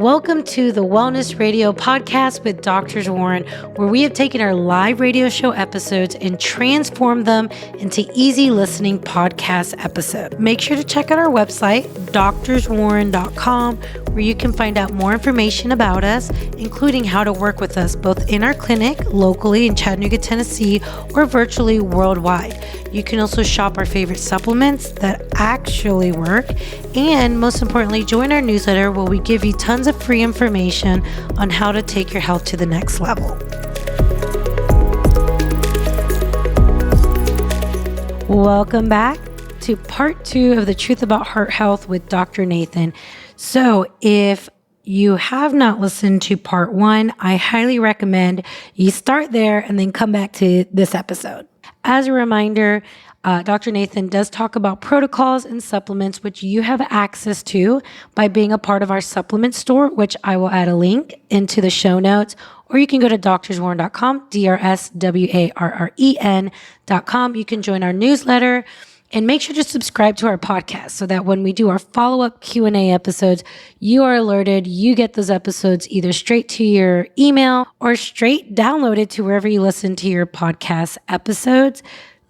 Welcome to the Wellness Radio podcast with Drs. Warren, where we have taken our live radio show episodes and transformed them into easy listening podcast episodes. Make sure to check out our website, drswarren.com, where you can find out more information about us, including how to work with us both in our clinic locally in Chattanooga, Tennessee, or virtually worldwide. You can also shop our favorite supplements that actually work, and most importantly, join our newsletter where we give you tons of free information on how to take your health to the next level. Welcome back to part 2 of the Truth About Heart Health with Dr. Nathan. So if you have not listened to part 1, I highly recommend you start there and then come back to this episode. As a reminder, Dr. Nathan does talk about protocols and supplements, which you have access to by being a part of our supplement store, which I will add a link into the show notes, or you can go to drswarren.com, drswarren.com. You can join our newsletter and make sure to subscribe to our podcast so that when we do our follow-up Q&A episodes, you are alerted. You get those episodes either straight to your email or straight downloaded to wherever you listen to your podcast episodes.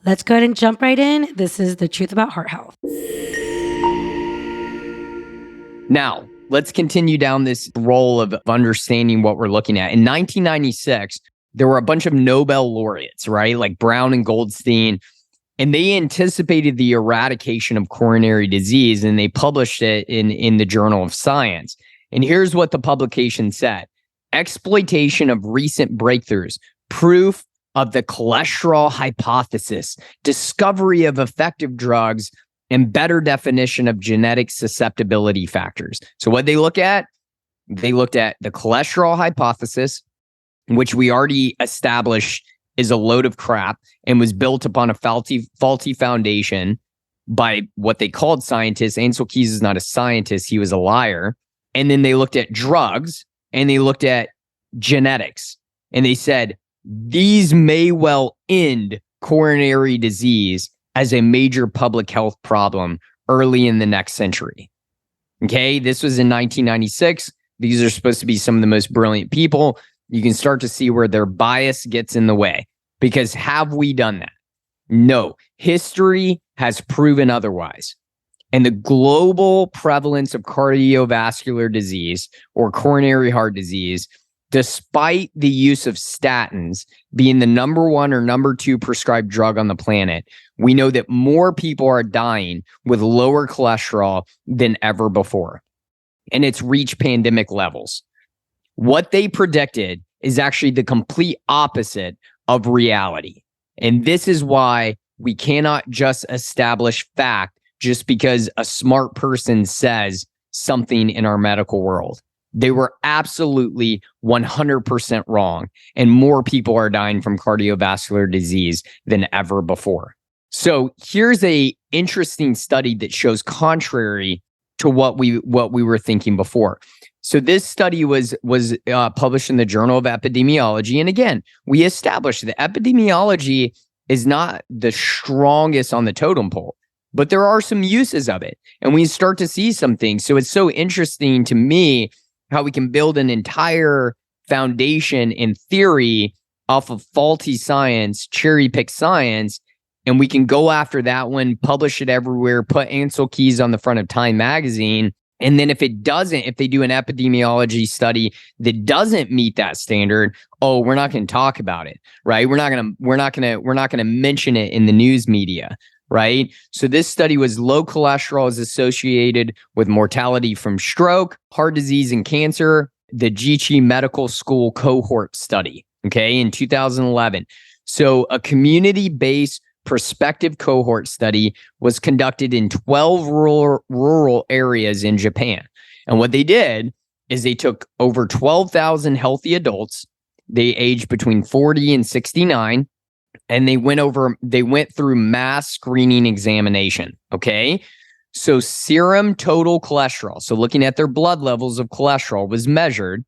Let's go ahead and jump right in. This is the Truth About Heart Health. Now, let's continue down this role of understanding what we're looking at. In 1996, there were a bunch of Nobel laureates, right? Like Brown and Goldstein, and they anticipated the eradication of coronary disease, and they published it in the Journal of Science. And here's what the publication said: exploitation of recent breakthroughs, proof of the cholesterol hypothesis, discovery of effective drugs, and better definition of genetic susceptibility factors. So what they look at, they looked at the cholesterol hypothesis, which we already established is a load of crap and was built upon a faulty foundation by what they called scientists. Ansel Keys is not a scientist. He was a liar. And then they looked at drugs and they looked at genetics. And they said, these may well end coronary disease as a major public health problem early in the next century. Okay, this was in 1996. These are supposed to be some of the most brilliant people. You can start to see where their bias gets in the way. Because have we done that? No. History has proven otherwise. And the global prevalence of cardiovascular disease or coronary heart disease, despite the use of statins being the number 1 or number 2 prescribed drug on the planet, we know that more people are dying with lower cholesterol than ever before. And it's reached pandemic levels. What they predicted is actually the complete opposite of reality. And this is why we cannot just establish fact just because a smart person says something in our medical world. They were absolutely 100% wrong, and more people are dying from cardiovascular disease than ever before. So here's a interesting study that shows contrary to what we were thinking before. So this study was published in the Journal of Epidemiology. And again, we established that epidemiology is not the strongest on the totem pole, but there are some uses of it. And we start to see some things. So it's so interesting to me how we can build an entire foundation in theory off of faulty science, cherry-pick science, and we can go after that one, publish it everywhere, put Ansel Keys on the front of Time magazine. And then if they do an epidemiology study that doesn't meet that standard, we're not going to talk about it, right? We're not going to mention it in the news media, right? So this study was low cholesterol is associated with mortality from stroke, heart disease, and cancer. The Jichi Medical School cohort study, okay, in 2011. So a community-based prospective cohort study was conducted in 12 rural areas in Japan. And what they did is they took over 12,000 healthy adults. They aged between 40 and 69, and they went through mass screening examination. Okay. So serum total cholesterol, so looking at their blood levels of cholesterol, was measured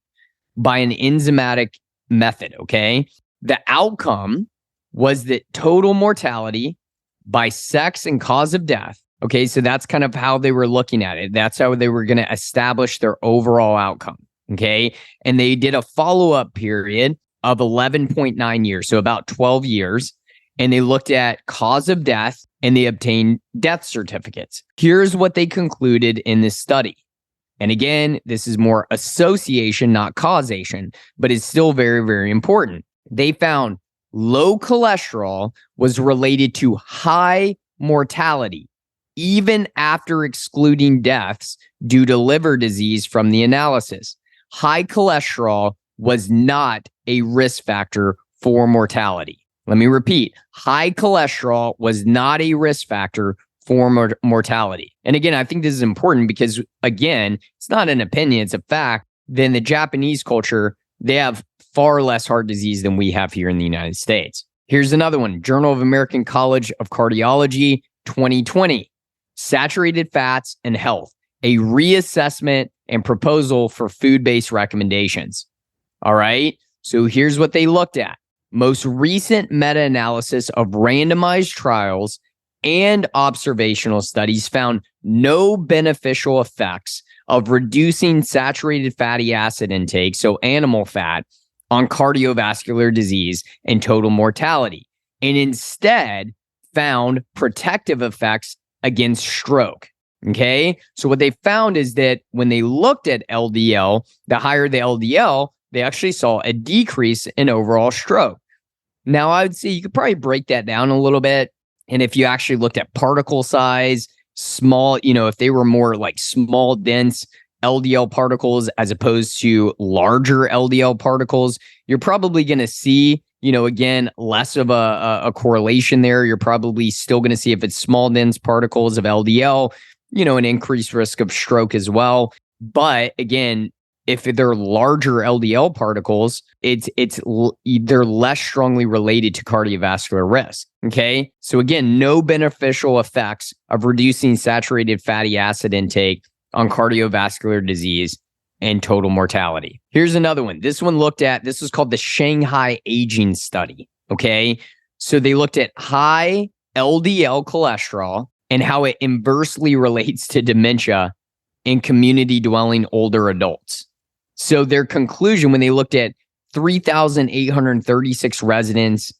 by an enzymatic method. Okay. The outcome was that total mortality by sex and cause of death. Okay, so that's kind of how they were looking at it. That's how they were going to establish their overall outcome. Okay. And they did a follow-up period of 11.9 years, so about 12 years. And they looked at cause of death and they obtained death certificates. Here's what they concluded in this study. And again, this is more association, not causation, but it's still very, very important. They found low cholesterol was related to high mortality, even after excluding deaths due to liver disease from the analysis. High cholesterol was not a risk factor for mortality. Let me repeat, high cholesterol was not a risk factor for mortality. And again, I think this is important because, again, it's not an opinion, it's a fact. Then the Japanese culture, they have far less heart disease than we have here in the United States. Here's another one, Journal of American College of Cardiology, 2020, saturated fats and health, a reassessment and proposal for food-based recommendations. All right, so here's what they looked at. Most recent meta-analysis of randomized trials and observational studies found no beneficial effects of reducing saturated fatty acid intake, so animal fat, on cardiovascular disease and total mortality, and instead found protective effects against stroke. Okay, so what they found is that when they looked at LDL, the higher the LDL, they actually saw a decrease in overall stroke. Now, I would say you could probably break that down a little bit. And if you actually looked at particle size, small, if they were more like small, dense LDL particles as opposed to larger LDL particles, you're probably going to see, again, less of a correlation there. You're probably still going to see, if it's small, dense particles of LDL, an increased risk of stroke as well. But again, if they're larger LDL particles, they're less strongly related to cardiovascular risk. Okay. So again, no beneficial effects of reducing saturated fatty acid intake on cardiovascular disease and total mortality. Here's another one. This was called the Shanghai Aging Study. Okay. So they looked at high LDL cholesterol and how it inversely relates to dementia in community dwelling older adults. So their conclusion, when they looked at 3,836 residents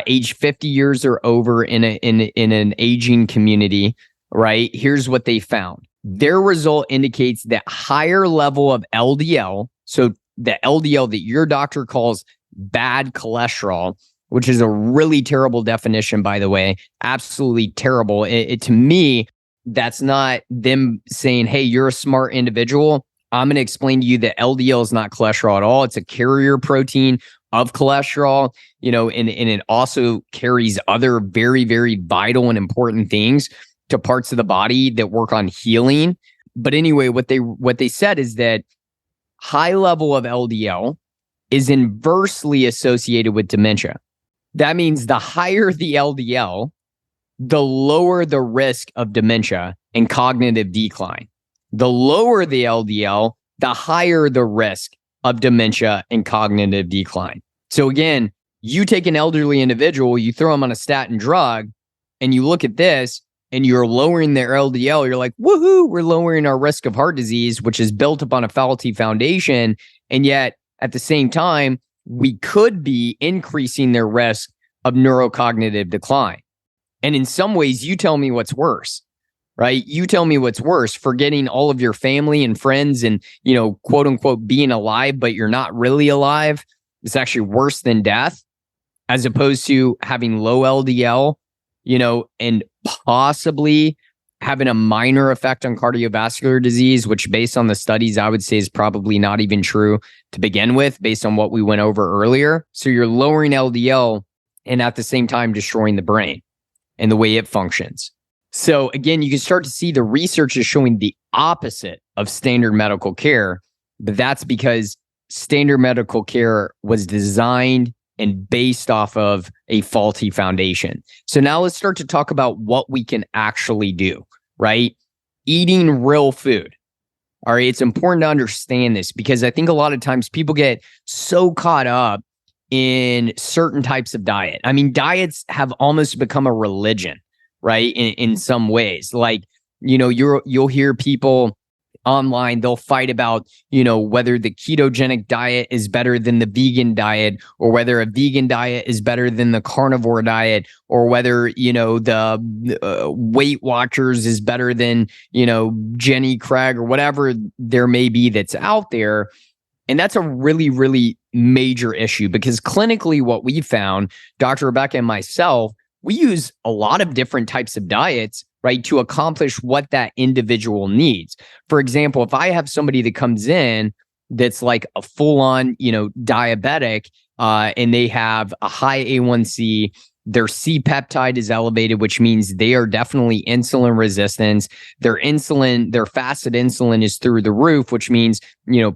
aged 50 years or over in an aging community, right? Here's what they found. Their result indicates that higher level of LDL, so the LDL that your doctor calls bad cholesterol, which is a really terrible definition, by the way, absolutely terrible. To me, that's not them saying, hey, you're a smart individual. I'm going to explain to you that LDL is not cholesterol at all. It's a carrier protein of cholesterol, and it also carries other very, very vital and important things to parts of the body that work on healing. But anyway, what they said is that high level of LDL is inversely associated with dementia. That means the higher the LDL, the lower the risk of dementia and cognitive decline. The lower the LDL, the higher the risk of dementia and cognitive decline. So again, you take an elderly individual, you throw them on a statin drug, and you look at this, and you're lowering their LDL, you're like, woohoo, we're lowering our risk of heart disease, which is built upon a faulty foundation. And yet, at the same time, we could be increasing their risk of neurocognitive decline. And in some ways, you tell me what's worse. Right? You tell me what's worse, forgetting all of your family and friends and, quote unquote, being alive, but you're not really alive. It's actually worse than death, as opposed to having low LDL, and possibly having a minor effect on cardiovascular disease, which based on the studies, I would say is probably not even true to begin with, based on what we went over earlier. So you're lowering LDL and at the same time destroying the brain and the way it functions. So again, you can start to see the research is showing the opposite of standard medical care, but that's because standard medical care was designed and based off of a faulty foundation. So now let's start to talk about what we can actually do, right? Eating real food. All right, it's important to understand this because I think a lot of times people get so caught up in certain types of diet. I mean, diets have almost become a religion. Right. In some ways, like, you'll hear people online, they'll fight about, whether the ketogenic diet is better than the vegan diet, or whether a vegan diet is better than the carnivore diet, or whether, the Weight Watchers is better than, Jenny Craig, or whatever there may be that's out there. And that's a really, really major issue, because clinically what we found, Dr. Rebecca and myself, we use a lot of different types of diets, right, to accomplish what that individual needs. For example, if I have somebody that comes in that's like a full-on, diabetic, and they have a high A1C, their C-peptide is elevated, which means they are definitely insulin resistant. Their fasted insulin is through the roof, which means,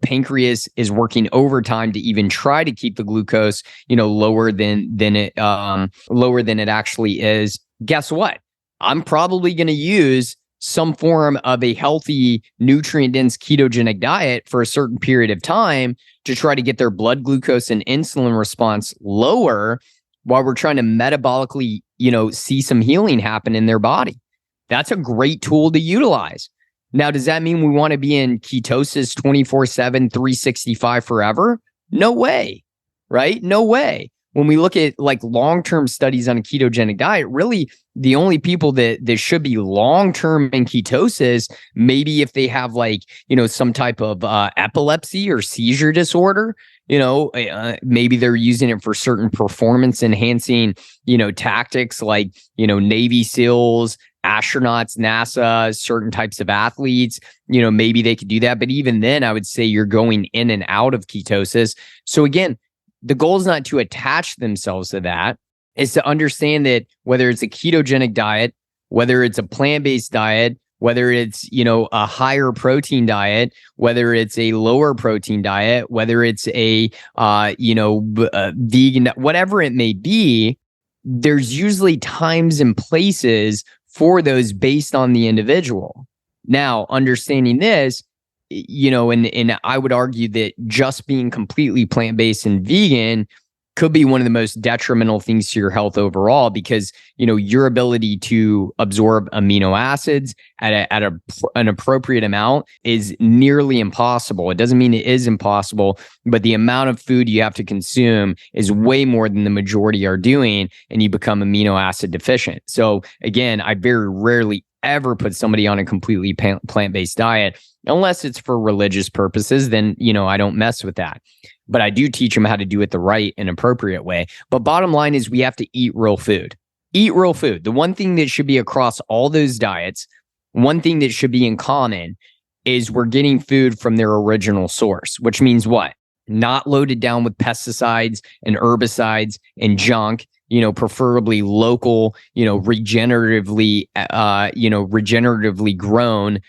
pancreas is working overtime to even try to keep the glucose, lower than it actually is. Guess what? I'm probably going to use some form of a healthy, nutrient-dense ketogenic diet for a certain period of time to try to get their blood glucose and insulin response lower, while we're trying to metabolically, see some healing happen in their body. That's a great tool to utilize. Now, does that mean we want to be in ketosis 24/7, 365 forever? No way, right? No way. When we look at like long-term studies on a ketogenic diet, really the only people that should be long-term in ketosis, maybe if they have like, some type of epilepsy or seizure disorder, maybe they're using it for certain performance enhancing, tactics like, Navy SEALs, astronauts, NASA, certain types of athletes, maybe they could do that. But even then, I would say you're going in and out of ketosis. So again, the goal is not to attach themselves to that. It's to understand that whether it's a ketogenic diet, whether it's a plant-based diet, whether it's, a higher protein diet, whether it's a lower protein diet, whether it's a, vegan, whatever it may be, there's usually times and places for those based on the individual. Now, understanding this, and I would argue that just being completely plant-based and vegan could be one of the most detrimental things to your health overall, because, your ability to absorb amino acids at an appropriate amount is nearly impossible. It doesn't mean it is impossible, but the amount of food you have to consume is way more than the majority are doing, and you become amino acid deficient. So again, I very rarely ever put somebody on a completely plant-based diet, unless it's for religious purposes. Then, I don't mess with that. But I do teach them how to do it the right and appropriate way. But bottom line is we have to eat real food. Eat real food. The one thing that should be across all those diets, one thing that should be in common, is we're getting food from their original source, which means what? Not loaded down with pesticides and herbicides and junk, preferably local, regeneratively grown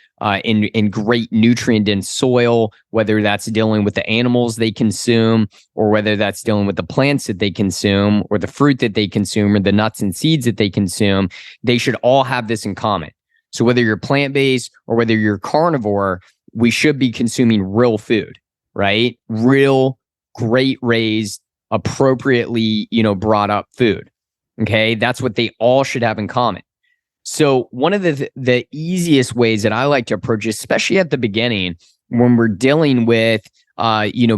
in great nutrient-dense soil, whether that's dealing with the animals they consume, or whether that's dealing with the plants that they consume, or the fruit that they consume, or the nuts and seeds that they consume. They should all have this in common. So whether you're plant-based or whether you're carnivore, we should be consuming real food, right? Real, great raised, appropriately, brought up food. Okay. That's what they all should have in common. So one of the easiest ways that I like to approach, especially at the beginning, when we're dealing with,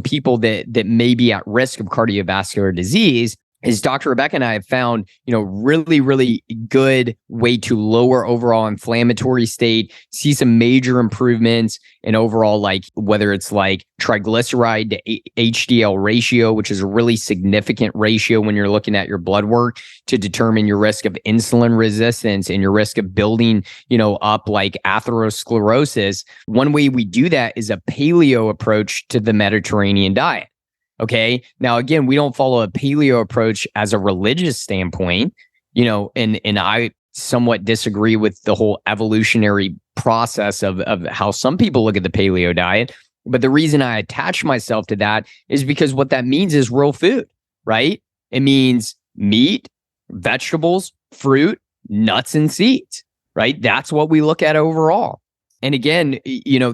people that may be at risk of cardiovascular disease, is Dr. Rebecca and I have found, really, really good way to lower overall inflammatory state, see some major improvements in overall, like whether it's like triglyceride to HDL ratio, which is a really significant ratio when you're looking at your blood work to determine your risk of insulin resistance and your risk of building, up like atherosclerosis. One way we do that is a paleo approach to the Mediterranean diet. Okay. Now, again, we don't follow a paleo approach as a religious standpoint, and I somewhat disagree with the whole evolutionary process of how some people look at the paleo diet. But the reason I attach myself to that is because what that means is real food, right? It means meat, vegetables, fruit, nuts, and seeds, right? That's what we look at overall. And again,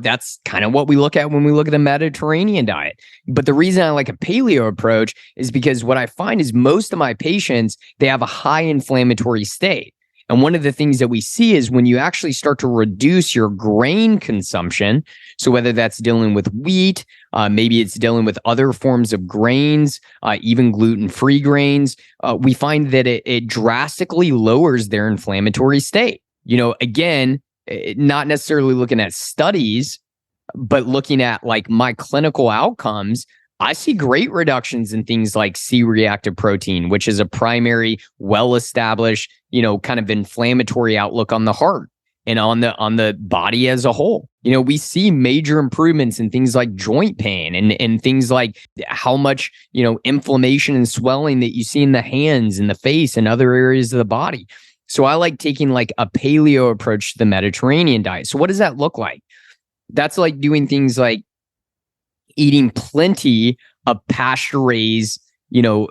that's kind of what we look at when we look at the Mediterranean diet. But the reason I like a paleo approach is because what I find is most of my patients, they have a high inflammatory state. And one of the things that we see is when you actually start to reduce your grain consumption, so whether that's dealing with wheat, maybe it's dealing with other forms of grains, even gluten-free grains, we find that it drastically lowers their inflammatory state. Again, not necessarily looking at studies, but looking at like my clinical outcomes, I see great reductions in things like C-reactive protein, which is a primary, well-established, kind of inflammatory outlook on the heart and on the body as a whole. We see major improvements in things like joint pain and things like how much, inflammation and swelling that you see in the hands and the face and other areas of the body. So I like taking like a paleo approach to the Mediterranean diet. So what does that look like? That's like doing things like eating plenty of pasture-raised,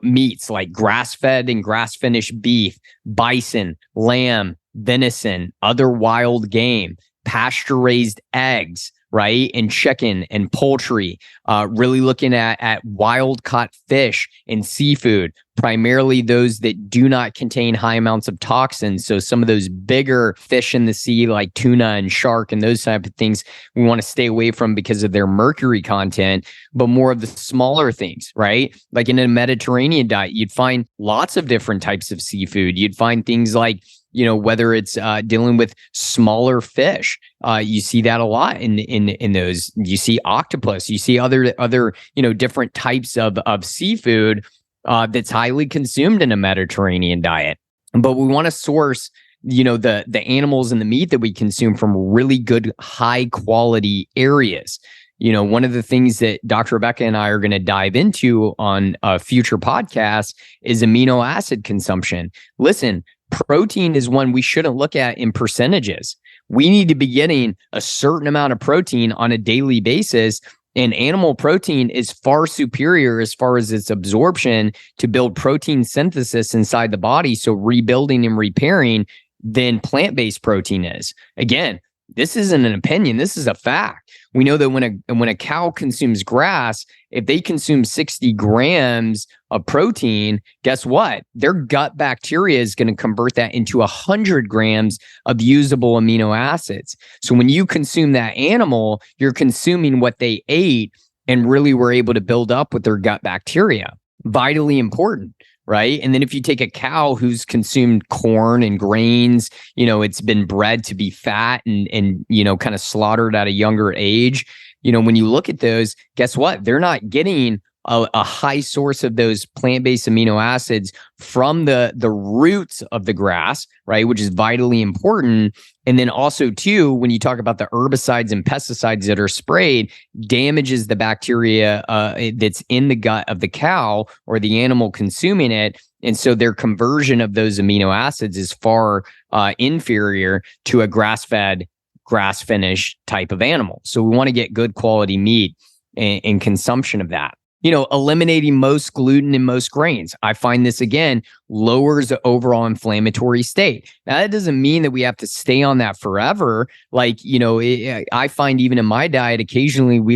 meats like grass-fed and grass-finished beef, bison, lamb, venison, other wild game, pasture-raised eggs, right? And chicken and poultry, really looking at wild-caught fish and seafood, primarily those that do not contain high amounts of toxins. So some of those bigger fish in the sea like tuna and shark and those type of things we want to stay away from because of their mercury content, but more of the smaller things, right? Like in a Mediterranean diet, you'd find lots of different types of seafood. You'd find things like whether it's dealing with smaller fish, you see that a lot in those. You see octopus, you see other different types of seafood that's highly consumed in a Mediterranean diet. But we want to source the animals and the meat that we consume from really good, high quality areas. One of the things that Dr. Rebecca and I are going to dive into on a future podcast is amino acid consumption. Listen, protein is one we shouldn't look at in percentages. We need to be getting a certain amount of protein on a daily basis, and animal protein is far superior as far as its absorption to build protein synthesis inside the body, so rebuilding and repairing, than plant-based protein is. Again, this isn't an opinion. This is a fact. We know that when a cow consumes grass, if they consume 60 grams of protein, guess what? Their gut bacteria is going to convert that into 100 grams of usable amino acids. So when you consume that animal, you're consuming what they ate and really were able to build up with their gut bacteria. Vitally important. Right. And then if you take a cow who's consumed corn and grains, it's been bred to be fat and kind of slaughtered at a younger age. When you look at those, guess what? They're not getting a high source of those plant-based amino acids from the roots of the grass, right? Which is vitally important. And then also too, when you talk about the herbicides and pesticides that are sprayed, damages the bacteria that's in the gut of the cow or the animal consuming it. And so their conversion of those amino acids is far inferior to a grass-fed, grass-finished type of animal. So we want to get good quality meat and consumption of that. Eliminating most gluten and most grains. I find this, again, lowers the overall inflammatory state. Now, that doesn't mean that we have to stay on that forever. Like, I find even in my diet, occasionally we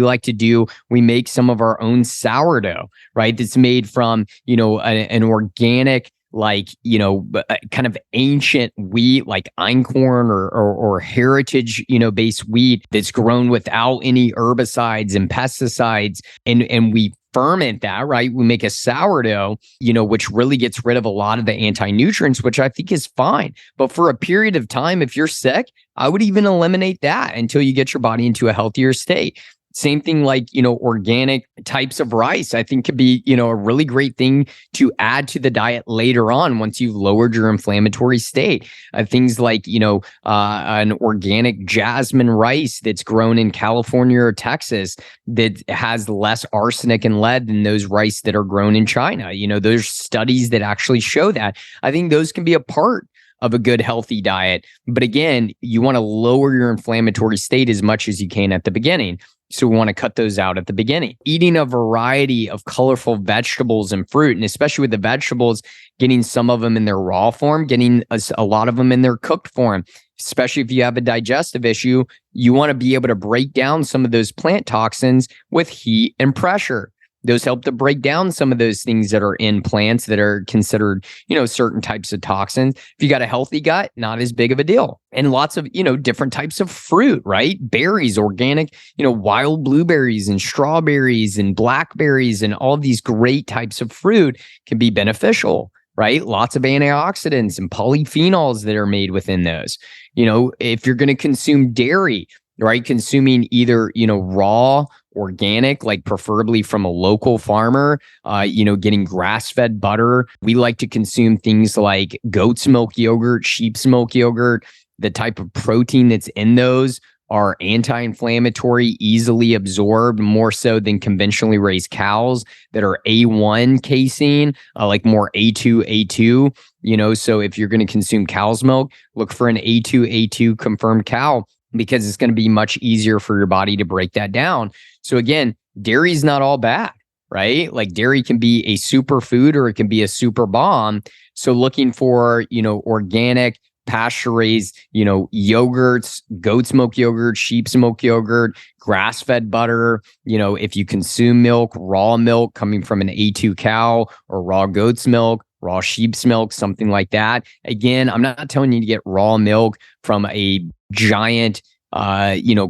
make some of our own sourdough, right? That's made from, an organic, kind of ancient wheat like einkorn or heritage, based wheat that's grown without any herbicides and pesticides. And we ferment that, right? We make a sourdough, which really gets rid of a lot of the anti-nutrients, which I think is fine. But for a period of time, if you're sick, I would even eliminate that until you get your body into a healthier state. Same thing like, organic types of rice, I think could be, a really great thing to add to the diet later on once you've lowered your inflammatory state. Things like, an organic jasmine rice that's grown in California or Texas that has less arsenic and lead than those rice that are grown in China. There's studies that actually show that. I think those can be a part of a good, healthy diet. But again, you want to lower your inflammatory state as much as you can at the beginning. So we want to cut those out at the beginning. Eating a variety of colorful vegetables and fruit, and especially with the vegetables, getting some of them in their raw form, getting a lot of them in their cooked form. Especially if you have a digestive issue, you want to be able to break down some of those plant toxins with heat and pressure. Those help to break down some of those things that are in plants that are considered, certain types of toxins. If you got a healthy gut, not as big of a deal. And lots of, different types of fruit, right? Berries, organic, wild blueberries and strawberries and blackberries and all of these great types of fruit can be beneficial, right? Lots of antioxidants and polyphenols that are made within those. If you're going to consume dairy, right? Consuming either, raw, organic, like preferably from a local farmer, getting grass-fed butter. We like to consume things like goat's milk yogurt, sheep's milk yogurt. The type of protein that's in those are anti-inflammatory, easily absorbed, more so than conventionally raised cows that are A1 casein, like more A2. So if you're going to consume cow's milk, look for an A2 confirmed cow, because it's going to be much easier for your body to break that down. So again, dairy is not all bad, right? Like dairy can be a superfood or it can be a super bomb. So looking for, organic, pasture-raised, yogurts, goat's milk yogurt, sheep's milk yogurt, grass-fed butter, if you consume milk, raw milk coming from an A2 cow or raw goat's milk, raw sheep's milk, something like that. Again, I'm not telling you to get raw milk from a giant,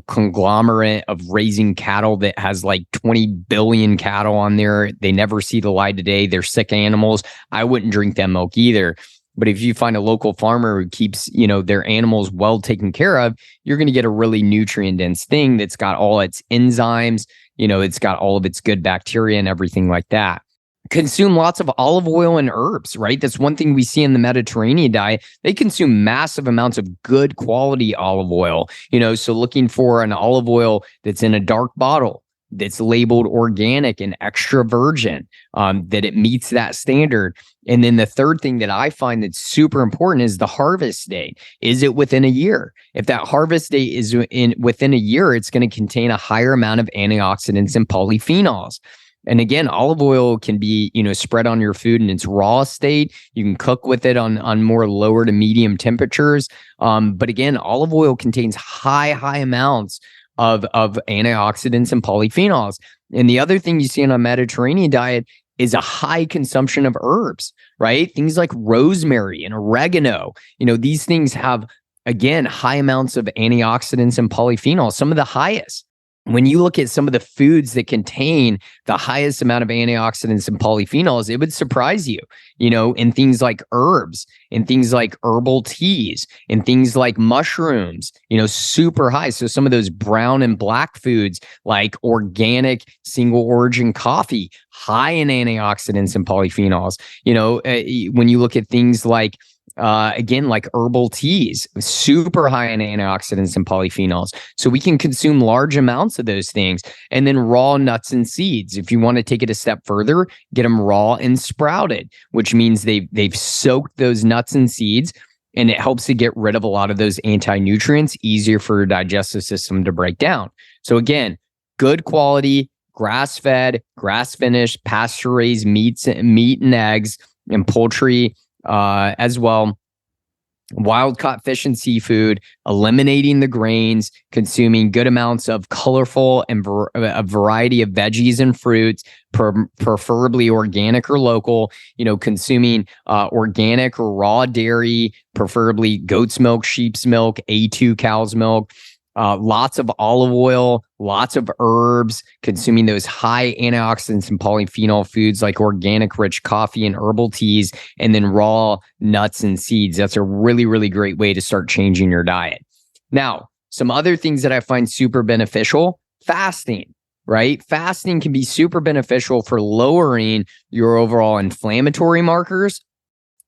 conglomerate of raising cattle that has like 20 billion cattle on there. They never see the light of day. They're sick animals. I wouldn't drink that milk either. But if you find a local farmer who keeps, their animals well taken care of, you're going to get a really nutrient dense thing that's got all its enzymes, it's got all of its good bacteria and everything like that. Consume lots of olive oil and herbs, right? That's one thing we see in the Mediterranean diet. They consume massive amounts of good quality olive oil, so looking for an olive oil that's in a dark bottle, that's labeled organic and extra virgin, that it meets that standard. And then the third thing that I find that's super important is the harvest date. Is it within a year? If that harvest date is within a year, it's going to contain a higher amount of antioxidants and polyphenols. And again, olive oil can be, spread on your food in its raw state. You can cook with it on more lower to medium temperatures. But again, olive oil contains high amounts of antioxidants and polyphenols. And the other thing you see in a Mediterranean diet is a high consumption of herbs, right? Things like rosemary and oregano. These things have, again, high amounts of antioxidants and polyphenols, some of the highest. When you look at some of the foods that contain the highest amount of antioxidants and polyphenols, it would surprise you, in things like herbs, in things like herbal teas, in things like mushrooms, super high. So some of those brown and black foods like organic single origin coffee, high in antioxidants and polyphenols. When you look at things like again, like herbal teas, super high in antioxidants and polyphenols. So we can consume large amounts of those things. And then raw nuts and seeds. If you want to take it a step further, get them raw and sprouted, which means they've soaked those nuts and seeds, and it helps to get rid of a lot of those anti-nutrients, easier for your digestive system to break down. So again, good quality, grass-fed, grass-finished, pasture-raised meat and eggs and poultry, as well, wild caught fish and seafood, eliminating the grains, consuming good amounts of colorful and a variety of veggies and fruits, preferably organic or local, consuming organic or raw dairy, preferably goat's milk, sheep's milk, A2 cow's milk, lots of olive oil, lots of herbs, consuming those high antioxidants and polyphenol foods like organic rich coffee and herbal teas, and then raw nuts and seeds. That's a really, really great way to start changing your diet. Now, some other things that I find super beneficial, fasting, right? Fasting can be super beneficial for lowering your overall inflammatory markers,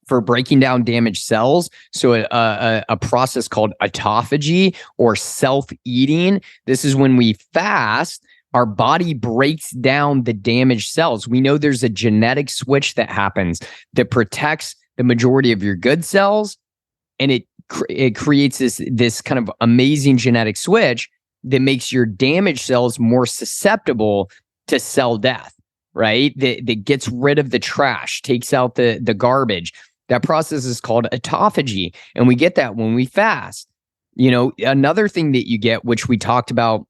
for breaking down damaged cells. So a process called autophagy or self-eating. This is when we fast, our body breaks down the damaged cells. We know there's a genetic switch that happens that protects the majority of your good cells, and it creates this kind of amazing genetic switch that makes your damaged cells more susceptible to cell death, right? That gets rid of the trash, takes out the garbage. That process is called autophagy, and we get that when we fast. Another thing that you get, which we talked about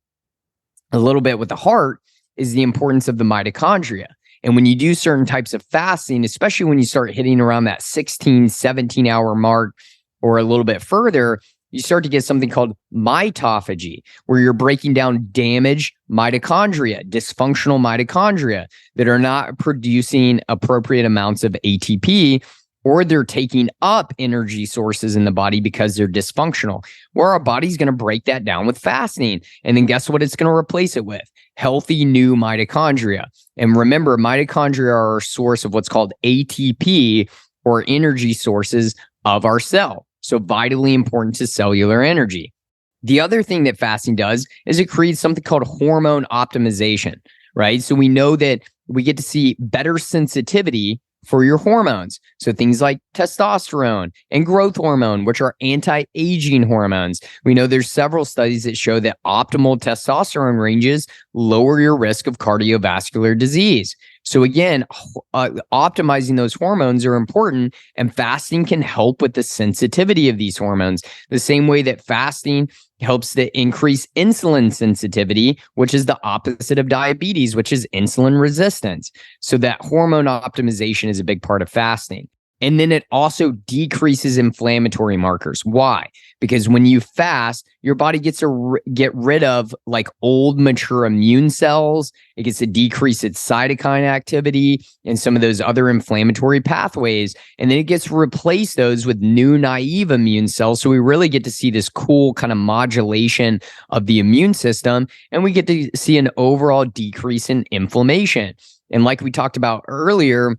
a little bit with the heart, is the importance of the mitochondria. And when you do certain types of fasting, especially when you start hitting around that 16, 17 hour mark or a little bit further, you start to get something called mitophagy, where you're breaking down damaged mitochondria, dysfunctional mitochondria that are not producing appropriate amounts of ATP, or they're taking up energy sources in the body because they're dysfunctional. Where our body's going to break that down with fasting. And then guess what it's going to replace it with? Healthy new mitochondria. And remember, mitochondria are a source of what's called ATP, or energy sources of our cell. So vitally important to cellular energy. The other thing that fasting does is it creates something called hormone optimization, right? So we know that we get to see better sensitivity for your hormones. So things like testosterone and growth hormone, which are anti-aging hormones. We know there's several studies that show that optimal testosterone ranges lower your risk of cardiovascular disease. So again, optimizing those hormones are important, and fasting can help with the sensitivity of these hormones. The same way that fasting helps to increase insulin sensitivity, which is the opposite of diabetes, which is insulin resistance. So that hormone optimization is a big part of fasting. And then it also decreases inflammatory markers. Why? Because when you fast, your body gets to get rid of like old mature immune cells. It gets to decrease its cytokine activity and some of those other inflammatory pathways. And then it gets to replace those with new naive immune cells. So we really get to see this cool kind of modulation of the immune system. And we get to see an overall decrease in inflammation. And like we talked about earlier,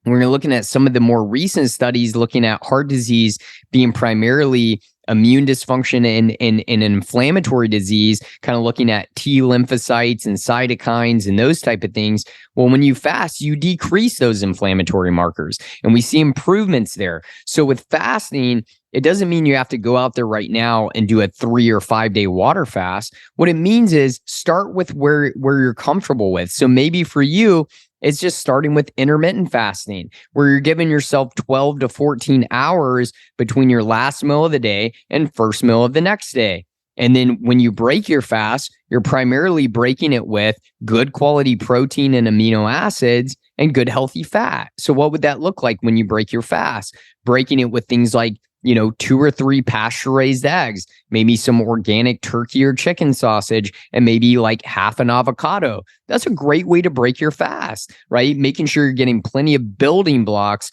we're looking at some of the more recent studies looking at heart disease being primarily immune dysfunction and an inflammatory disease, kind of looking at T lymphocytes and cytokines and those type of things. Well, when you fast, you decrease those inflammatory markers, and we see improvements there. So with fasting, it doesn't mean you have to go out there right now and do a 3 or 5 day water fast. What it means is start with where you're comfortable with. So maybe for you, it's just starting with intermittent fasting, where you're giving yourself 12 to 14 hours between your last meal of the day and first meal of the next day. And then when you break your fast, you're primarily breaking it with good quality protein and amino acids and good healthy fat. So what would that look like when you break your fast? Breaking it with things like 2 or 3 pasture-raised eggs, maybe some organic turkey or chicken sausage, and maybe like half an avocado. That's a great way to break your fast, right? Making sure you're getting plenty of building blocks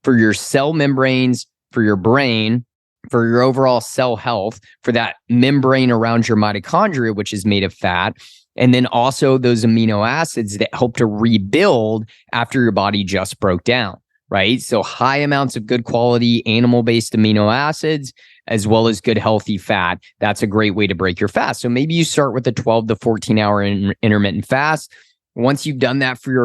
for your cell membranes, for your brain, for your overall cell health, for that membrane around your mitochondria, which is made of fat, and then also those amino acids that help to rebuild after your body just broke down. Right? So high amounts of good quality animal-based amino acids, as well as good healthy fat. That's a great way to break your fast. So maybe you start with a 12 to 14 hour intermittent fast. Once you've done that for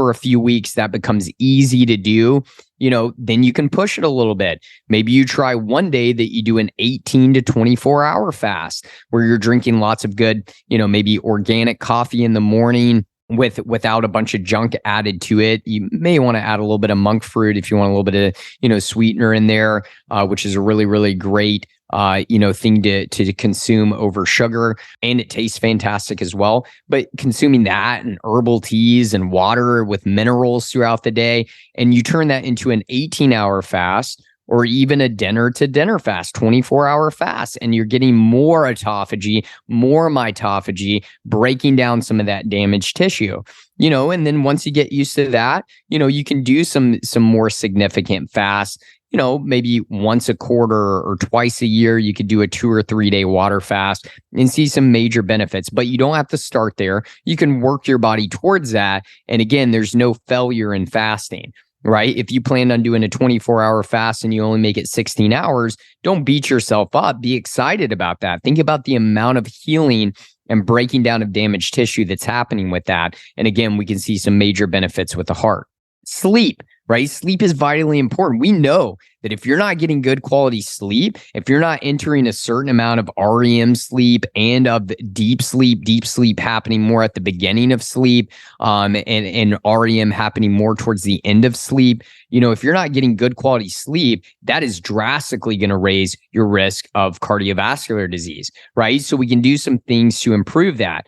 a few weeks, that becomes easy to do. Then you can push it a little bit. Maybe you try one day that you do an 18 to 24 hour fast, where you're drinking lots of good, maybe organic coffee in the morning, without a bunch of junk added to it. You may want to add a little bit of monk fruit if you want a little bit of, sweetener in there, which is a really, really great, thing to consume over sugar. And it tastes fantastic as well. But consuming that and herbal teas and water with minerals throughout the day, and you turn that into an 18-hour fast, or even a dinner to dinner fast, 24-hour fast, and you're getting more autophagy, more mitophagy, breaking down some of that damaged tissue, and then once you get used to that, you can do some more significant fasts, maybe once a quarter or twice a year. You could do a 2 or 3 day water fast and see some major benefits, but you don't have to start there. You can work your body towards that. And again, there's no failure in fasting. Right? If you plan on doing a 24-hour fast and you only make it 16 hours, don't beat yourself up. Be excited about that. Think about the amount of healing and breaking down of damaged tissue that's happening with that. And again, we can see some major benefits with the heart. Sleep, right? Sleep is vitally important. We know that if you're not getting good quality sleep, if you're not entering a certain amount of REM sleep and of deep sleep happening more at the beginning of sleep, and REM happening more towards the end of sleep, if you're not getting good quality sleep, that is drastically going to raise your risk of cardiovascular disease, right? So we can do some things to improve that.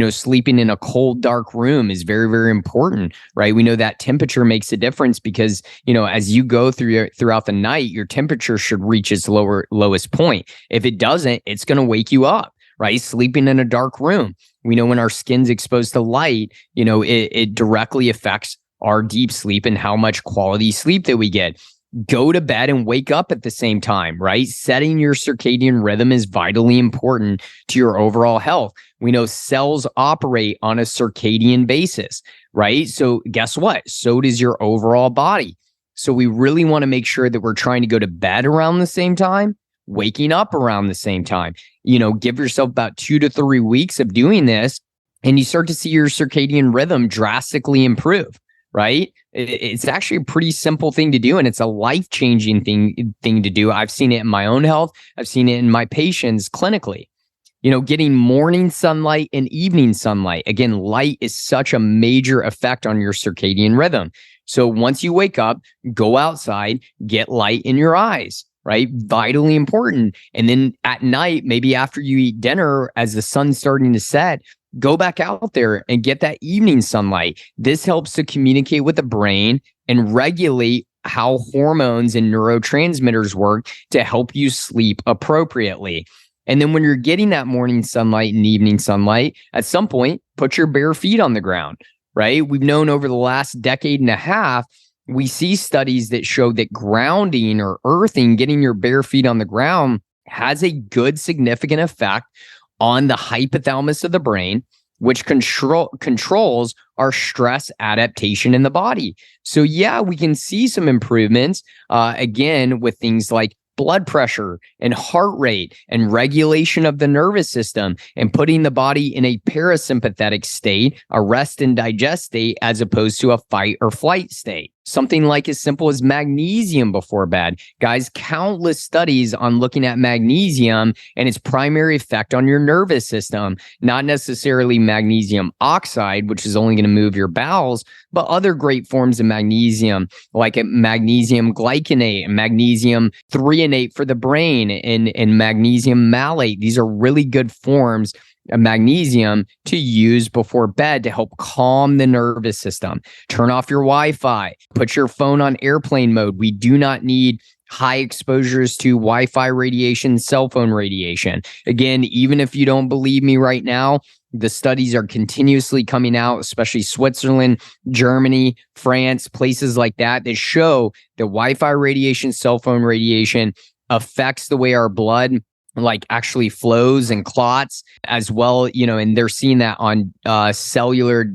Sleeping in a cold, dark room is very, very important, right? We know that temperature makes a difference because, as you go throughout the night, your temperature should reach its lowest point. If it doesn't, it's going to wake you up, right? Sleeping in a dark room. We know when our skin's exposed to light, it directly affects our deep sleep and how much quality sleep that we get. Go to bed and wake up at the same time, right? Setting your circadian rhythm is vitally important to your overall health. We know cells operate on a circadian basis, right? So guess what? So does your overall body. So we really want to make sure that we're trying to go to bed around the same time, waking up around the same time. Give yourself about 2 to 3 weeks of doing this, and you start to see your circadian rhythm drastically improve. Right? It's actually a pretty simple thing to do, and it's a life-changing thing to do. I've seen it in my own health. I've seen it in my patients clinically. Getting morning sunlight and evening sunlight. Again, light is such a major effect on your circadian rhythm. So once you wake up, go outside, get light in your eyes, right? Vitally important. And then at night, maybe after you eat dinner, as the sun's starting to set, go back out there and get that evening sunlight. This helps to communicate with the brain and regulate how hormones and neurotransmitters work to help you sleep appropriately. And then when you're getting that morning sunlight and evening sunlight, at some point, put your bare feet on the ground, right? We've known over the last decade and a half, we see studies that show that grounding or earthing, getting your bare feet on the ground, has a good significant effect on the hypothalamus of the brain, which controls our stress adaptation in the body. So yeah, we can see some improvements, again, with things like blood pressure and heart rate and regulation of the nervous system and putting the body in a parasympathetic state, a rest and digest state, as opposed to a fight or flight state. Something like as simple as magnesium before bed. Guys, countless studies on looking at magnesium and its primary effect on your nervous system, not necessarily magnesium oxide, which is only going to move your bowels, but other great forms of magnesium, like magnesium glycinate, magnesium threonate for the brain, and magnesium malate. These are really good forms of magnesium to use before bed to help calm the nervous system. Turn off your Wi-Fi. Put your phone on airplane mode. We do not need high exposures to Wi-Fi radiation, cell phone radiation. Again, even if you don't believe me right now, the studies are continuously coming out, especially Switzerland, Germany, France, places like that show that Wi-Fi radiation, cell phone radiation affects the way our blood actually flows and clots as well, and they're seeing that on cellular,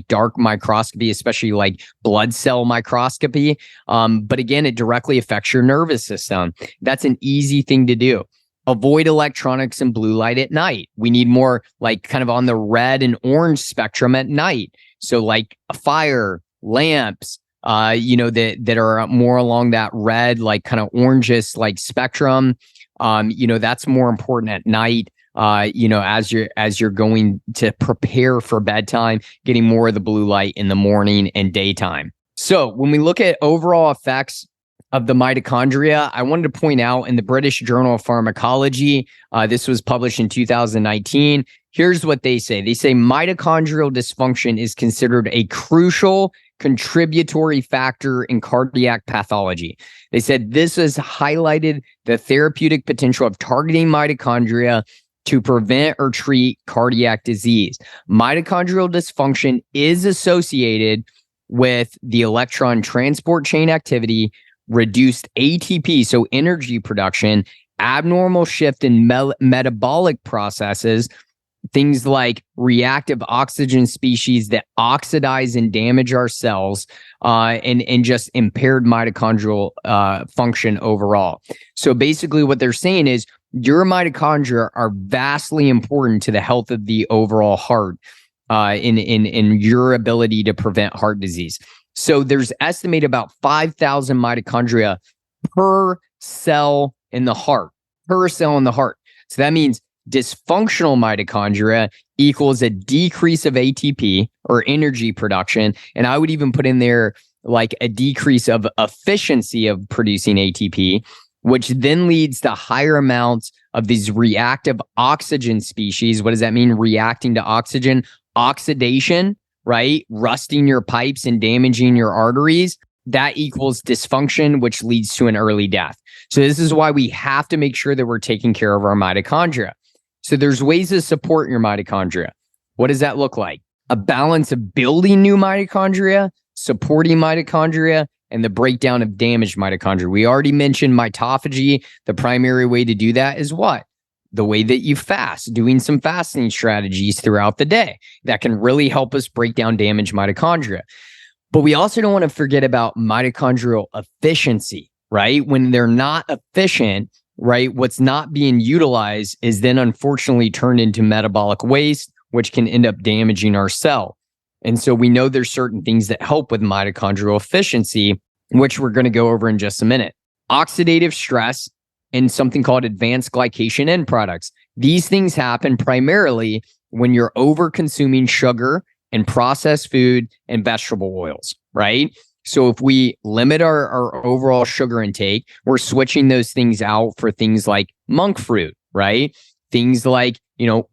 dark microscopy, especially like blood cell microscopy. But again, it directly affects your nervous system. That's an easy thing to do. Avoid electronics and blue light at night. We need more kind of on the red and orange spectrum at night. So like a fire, lamps, that are more along that red, kind of orangish spectrum. That's more important at night, as you're going to prepare for bedtime, getting more of the blue light in the morning and daytime. So when we look at overall effects of the mitochondria, I wanted to point out in the British Journal of Pharmacology, this was published in 2019. Here's what they say. They say mitochondrial dysfunction is considered a crucial contributory factor in cardiac pathology. They said this has highlighted the therapeutic potential of targeting mitochondria to prevent or treat cardiac disease. Mitochondrial dysfunction is associated with the electron transport chain activity, reduced ATP, so energy production, abnormal shift in metabolic processes, things like reactive oxygen species that oxidize and damage our cells, and just impaired mitochondrial function overall. So basically what they're saying is your mitochondria are vastly important to the health of the overall heart, in your ability to prevent heart disease. So there's estimated about 5,000 mitochondria per cell in the heart, per cell in the heart. So that means dysfunctional mitochondria equals a decrease of ATP or energy production. And I would even put in there like a decrease of efficiency of producing ATP, which then leads to higher amounts of these reactive oxygen species. What does that mean? Reacting to oxygen, oxidation, right? Rusting your pipes and damaging your arteries. That equals dysfunction, which leads to an early death. So this is why we have to make sure that we're taking care of our mitochondria. So there's ways to support your mitochondria. What does that look like? A balance of building new mitochondria, supporting mitochondria, and the breakdown of damaged mitochondria. We already mentioned mitophagy. The primary way to do that is what? The way that you fast, doing some fasting strategies throughout the day. That can really help us break down damaged mitochondria. But we also don't want to forget about mitochondrial efficiency, right? When they're not efficient, right, what's not being utilized is then unfortunately turned into metabolic waste, which can end up damaging our cell. And so we know there's certain things that help with mitochondrial efficiency, which we're going to go over in just a minute. Oxidative stress and something called advanced glycation end products. These things happen primarily when you're over consuming sugar and processed food and vegetable oils, right? So if we limit our overall sugar intake, we're switching those things out for things like monk fruit, right? Things like,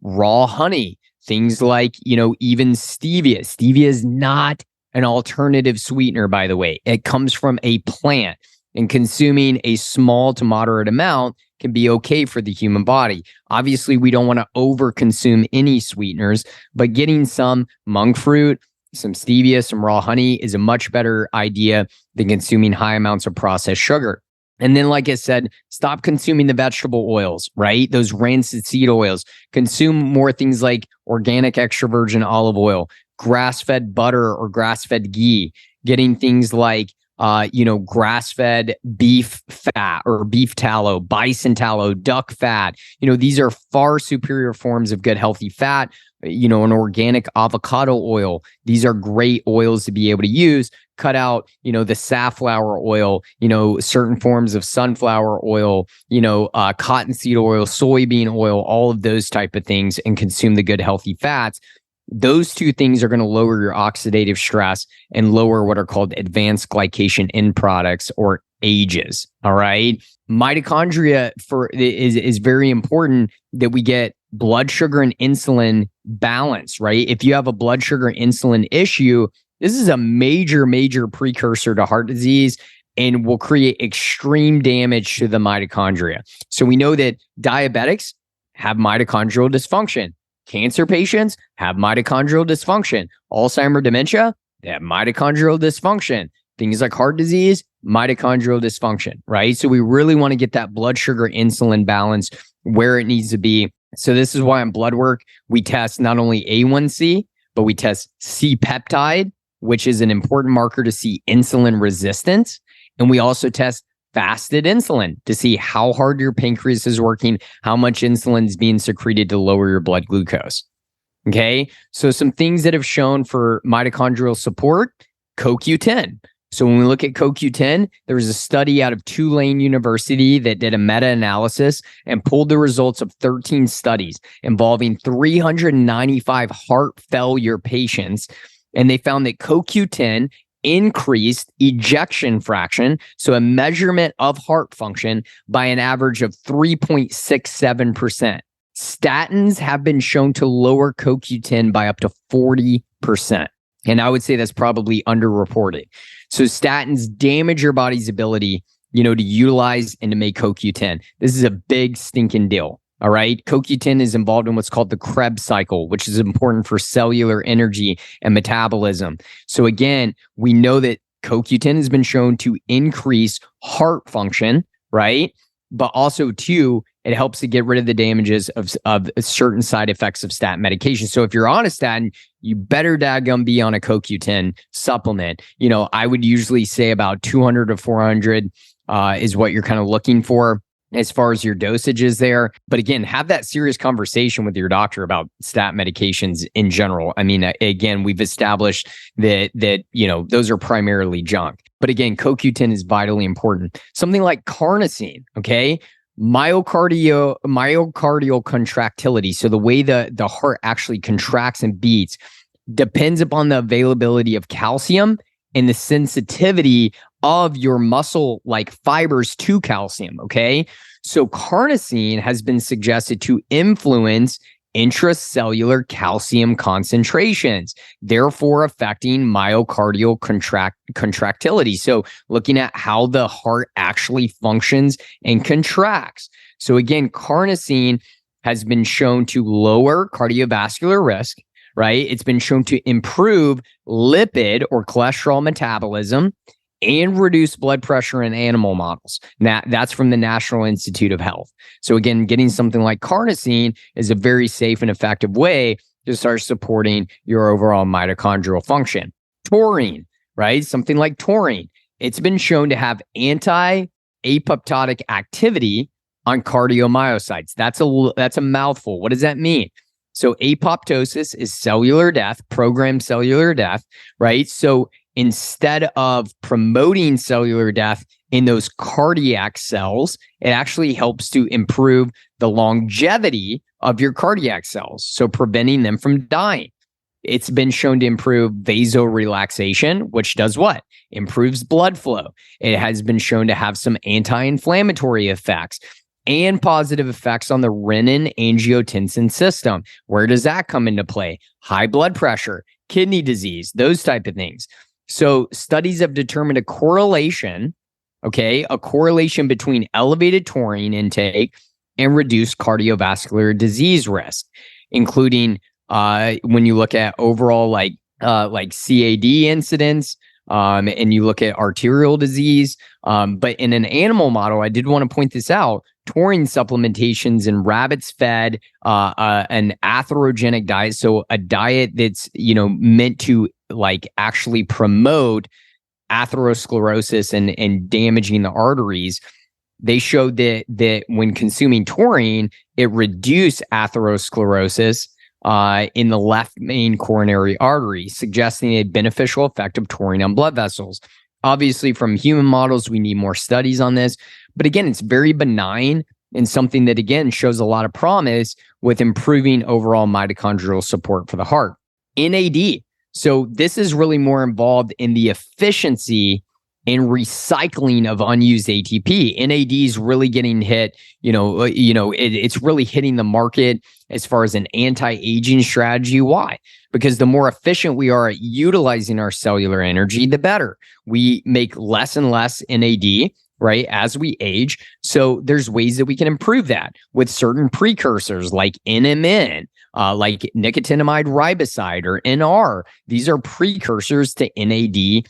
raw honey, things like, even stevia. Stevia is not an alternative sweetener, by the way. It comes from a plant, and consuming a small to moderate amount can be okay for the human body. Obviously, we don't want to overconsume any sweeteners, but getting some monk fruit, some stevia, some raw honey is a much better idea than consuming high amounts of processed sugar. And then, like I said, stop consuming the vegetable oils, right? Those rancid seed oils. Consume more things like organic extra virgin olive oil, grass-fed butter or grass-fed ghee, getting things like grass-fed beef fat or beef tallow, bison tallow, duck fat. These are far superior forms of good, healthy fat. An organic avocado oil. These are great oils to be able to use. Cut out, the safflower oil, certain forms of sunflower oil, cottonseed oil, soybean oil, all of those type of things, and consume the good, healthy fats. Those two things are going to lower your oxidative stress and lower what are called advanced glycation end products or AGEs. All right. Mitochondria is very important that we get blood sugar and insulin balance, right? If you have a blood sugar and insulin issue, this is a major, major precursor to heart disease and will create extreme damage to the mitochondria. So we know that diabetics have mitochondrial dysfunction. Cancer patients have mitochondrial dysfunction. Alzheimer's dementia, they have mitochondrial dysfunction. Things like heart disease, mitochondrial dysfunction, right? So we really want to get that blood sugar insulin balance where it needs to be. So this is why on blood work, we test not only A1C, but we test C-peptide, which is an important marker to see insulin resistance. And we also test fasted insulin to see how hard your pancreas is working, how much insulin is being secreted to lower your blood glucose. Okay, so some things that have shown for mitochondrial support, CoQ10. So when we look at CoQ10, there was a study out of Tulane University that did a meta-analysis and pulled the results of 13 studies involving 395 heart failure patients. And they found that CoQ10 increased ejection fraction, so a measurement of heart function, by an average of 3.67%. Statins have been shown to lower CoQ10 by up to 40%. And I would say that's probably underreported. So statins damage your body's ability, to utilize and to make CoQ10. This is a big stinking deal. All right. CoQ10 is involved in what's called the Krebs cycle, which is important for cellular energy and metabolism. So again, we know that CoQ10 has been shown to increase heart function, right? But also too, it helps to get rid of the damages of certain side effects of statin medication. So if you're on a statin, you better daggum be on a CoQ10 supplement. I would usually say about 200 to 400 is what you're kind of looking for. as far as your dosages there. But again, have that serious conversation with your doctor about statin medications in general. I mean, again, we've established that those are primarily junk. But again, CoQ10 is vitally important. Something like carnosine, okay? Myocardial contractility. So the way the heart actually contracts and beats depends upon the availability of calcium and the sensitivity of your muscle like fibers to calcium. Okay. So carnosine has been suggested to influence intracellular calcium concentrations, therefore affecting myocardial contractility. So looking at how the heart actually functions and contracts. So again, carnosine has been shown to lower cardiovascular risk, right? It's been shown to improve lipid or cholesterol metabolism and reduce blood pressure in animal models. That's from the National Institute of Health. So again, getting something like carnosine is a very safe and effective way to start supporting your overall mitochondrial function. Taurine, right? Something like taurine. It's been shown to have anti-apoptotic activity on cardiomyocytes. That's a mouthful. What does that mean? So apoptosis is cellular death, programmed cellular death, right? So instead of promoting cellular death in those cardiac cells, it actually helps to improve the longevity of your cardiac cells, so preventing them from dying. It's been shown to improve vasorelaxation, which does what? Improves blood flow. It has been shown to have some anti-inflammatory effects and positive effects on the renin-angiotensin system. Where does that come into play? High blood pressure, kidney disease, those type of things. So studies have determined a correlation between elevated taurine intake and reduced cardiovascular disease risk, including when you look at overall like CAD incidence, and you look at arterial disease. But in an animal model, I did want to point this out, taurine supplementations in rabbits fed an atherogenic diet, so a diet that's meant to like actually promote atherosclerosis and damaging the arteries. They showed that when consuming taurine, it reduced atherosclerosis in the left main coronary artery, suggesting a beneficial effect of taurine on blood vessels. Obviously, from human models, we need more studies on this. But again, it's very benign and something that, again, shows a lot of promise with improving overall mitochondrial support for the heart. NAD. So this is really more involved in the efficiency and recycling of unused ATP. NAD is really getting hit, it's really hitting the market as far as an anti-aging strategy. Why? Because the more efficient we are at utilizing our cellular energy, the better. We make less and less NAD, right, as we age. So there's ways that we can improve that with certain precursors like NMN, like nicotinamide riboside or NR. These are precursors to NAD,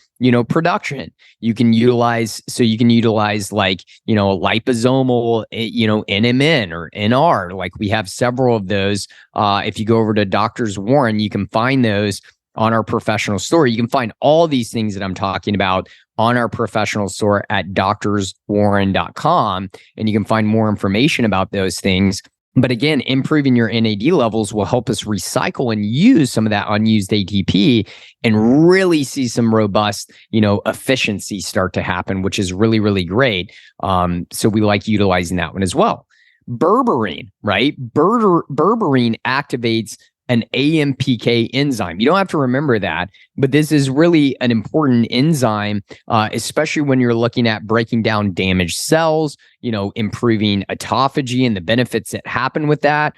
production. You can utilize like, liposomal, NMN or NR. Like we have several of those. If you go over to Doctors Warren, you can find those on our professional store. You can find all these things that I'm talking about on our professional store at doctorswarren.com, and you can find more information about those things. But again, improving your NAD levels will help us recycle and use some of that unused ATP and really see some robust, efficiency start to happen, which is really, really great. So we like utilizing that one as well. Berberine, right? Berberine activates an AMPK enzyme. You don't have to remember that, but this is really an important enzyme, especially when you're looking at breaking down damaged cells, improving autophagy and the benefits that happen with that.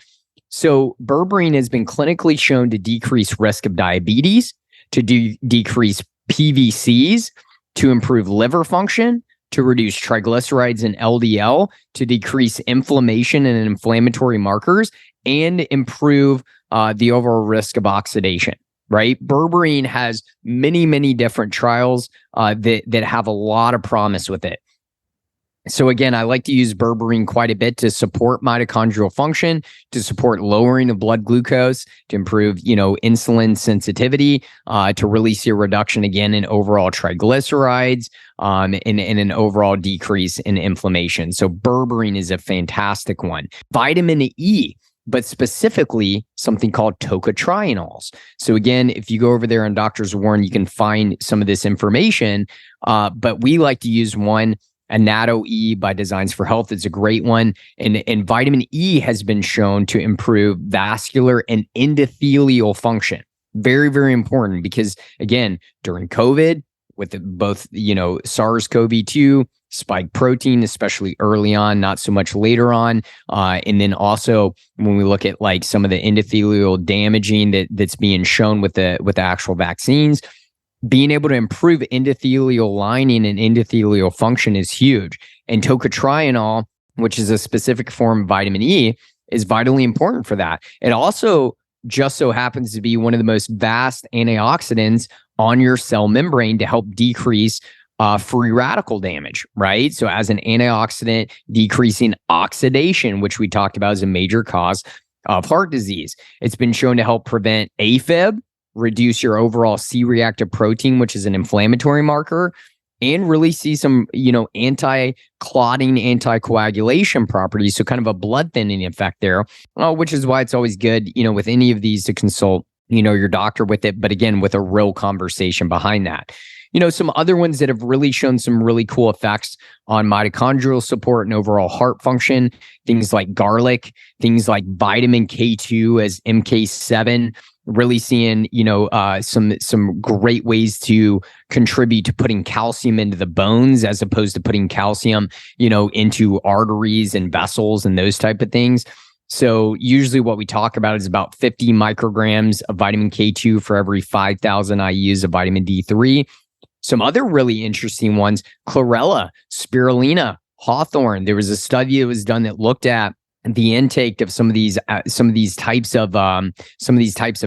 So berberine has been clinically shown to decrease risk of diabetes, to decrease PVCs, to improve liver function, to reduce triglycerides and LDL, to decrease inflammation and inflammatory markers, and improve the overall risk of oxidation, right? Berberine has many, many different trials that have a lot of promise with it. So again, I like to use berberine quite a bit to support mitochondrial function, to support lowering of blood glucose, to improve, insulin sensitivity, to really see a reduction again in overall triglycerides, and an overall decrease in inflammation. So berberine is a fantastic one. Vitamin E, but specifically something called tocotrienols. So again, if you go over there on Doctors Warren, you can find some of this information, but we like to use one. Anato E by Designs for Health is a great one. And vitamin E has been shown to improve vascular and endothelial function. Very, very important because, again, during COVID, with both, SARS-CoV-2, spike protein, especially early on, not so much later on. And then also when we look at like some of the endothelial damaging that's being shown with the actual vaccines, being able to improve endothelial lining and endothelial function is huge. And tocotrienol, which is a specific form of vitamin E, is vitally important for that. It also just so happens to be one of the most vast antioxidants on your cell membrane to help decrease free radical damage, right? So as an antioxidant, decreasing oxidation, which we talked about as a major cause of heart disease. It's been shown to help prevent AFib, reduce your overall C-reactive protein, which is an inflammatory marker, and really see some, anti-clotting, anticoagulation properties. So kind of a blood thinning effect there, which is why it's always good, with any of these to consult, your doctor with it. But again, with a real conversation behind that. Some other ones that have really shown some really cool effects on mitochondrial support and overall heart function, things like garlic, things like vitamin K2 as MK7, really seeing, some great ways to contribute to putting calcium into the bones as opposed to putting calcium, into arteries and vessels and those type of things. So usually what we talk about is about 50 micrograms of vitamin K2 for every 5,000 IUs of vitamin D3. Some other really interesting ones, chlorella, spirulina, hawthorn. There was a study that was done that looked at the intake of some of these types of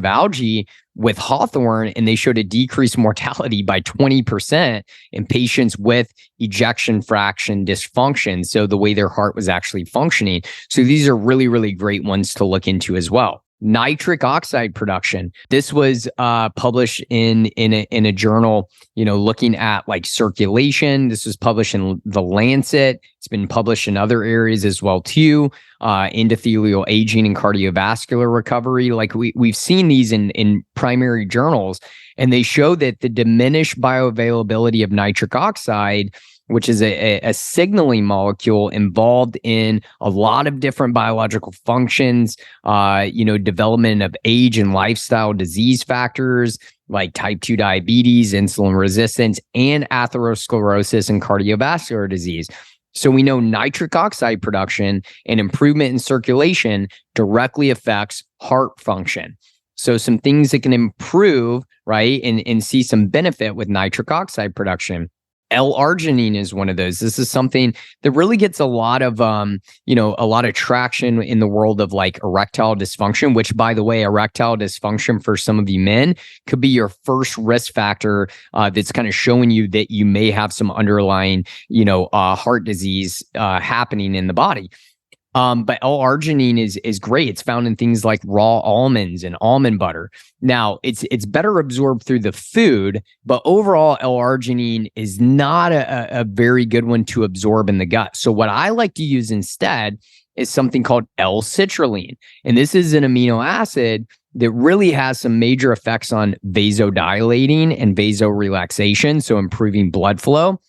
algae with hawthorn, and they showed a decreased mortality by 20% in patients with ejection fraction dysfunction. So the way their heart was actually functioning. So these are really, really great ones to look into as well. Nitric oxide production. This was published in a journal, looking at like circulation. This was published in The Lancet. It's been published in other areas as well too. Endothelial aging and cardiovascular recovery. Like we've seen these in primary journals, and they show that the diminished bioavailability of nitric oxide, which is a signaling molecule involved in a lot of different biological functions, development of age and lifestyle disease factors like type 2 diabetes, insulin resistance, and atherosclerosis and cardiovascular disease. So we know nitric oxide production and improvement in circulation directly affects heart function. So some things that can improve, right, and see some benefit with nitric oxide production. L-arginine is one of those. This is something that really gets a lot of traction in the world of like erectile dysfunction, which, by the way, erectile dysfunction for some of you men could be your first risk factor that's kind of showing you that you may have some underlying, heart disease happening in the body. But L-arginine is great. It's found in things like raw almonds and almond butter. Now, it's better absorbed through the food, but overall, L-arginine is not a very good one to absorb in the gut. So what I like to use instead is something called L-citrulline. And this is an amino acid that really has some major effects on vasodilating and vasorelaxation, so improving blood flow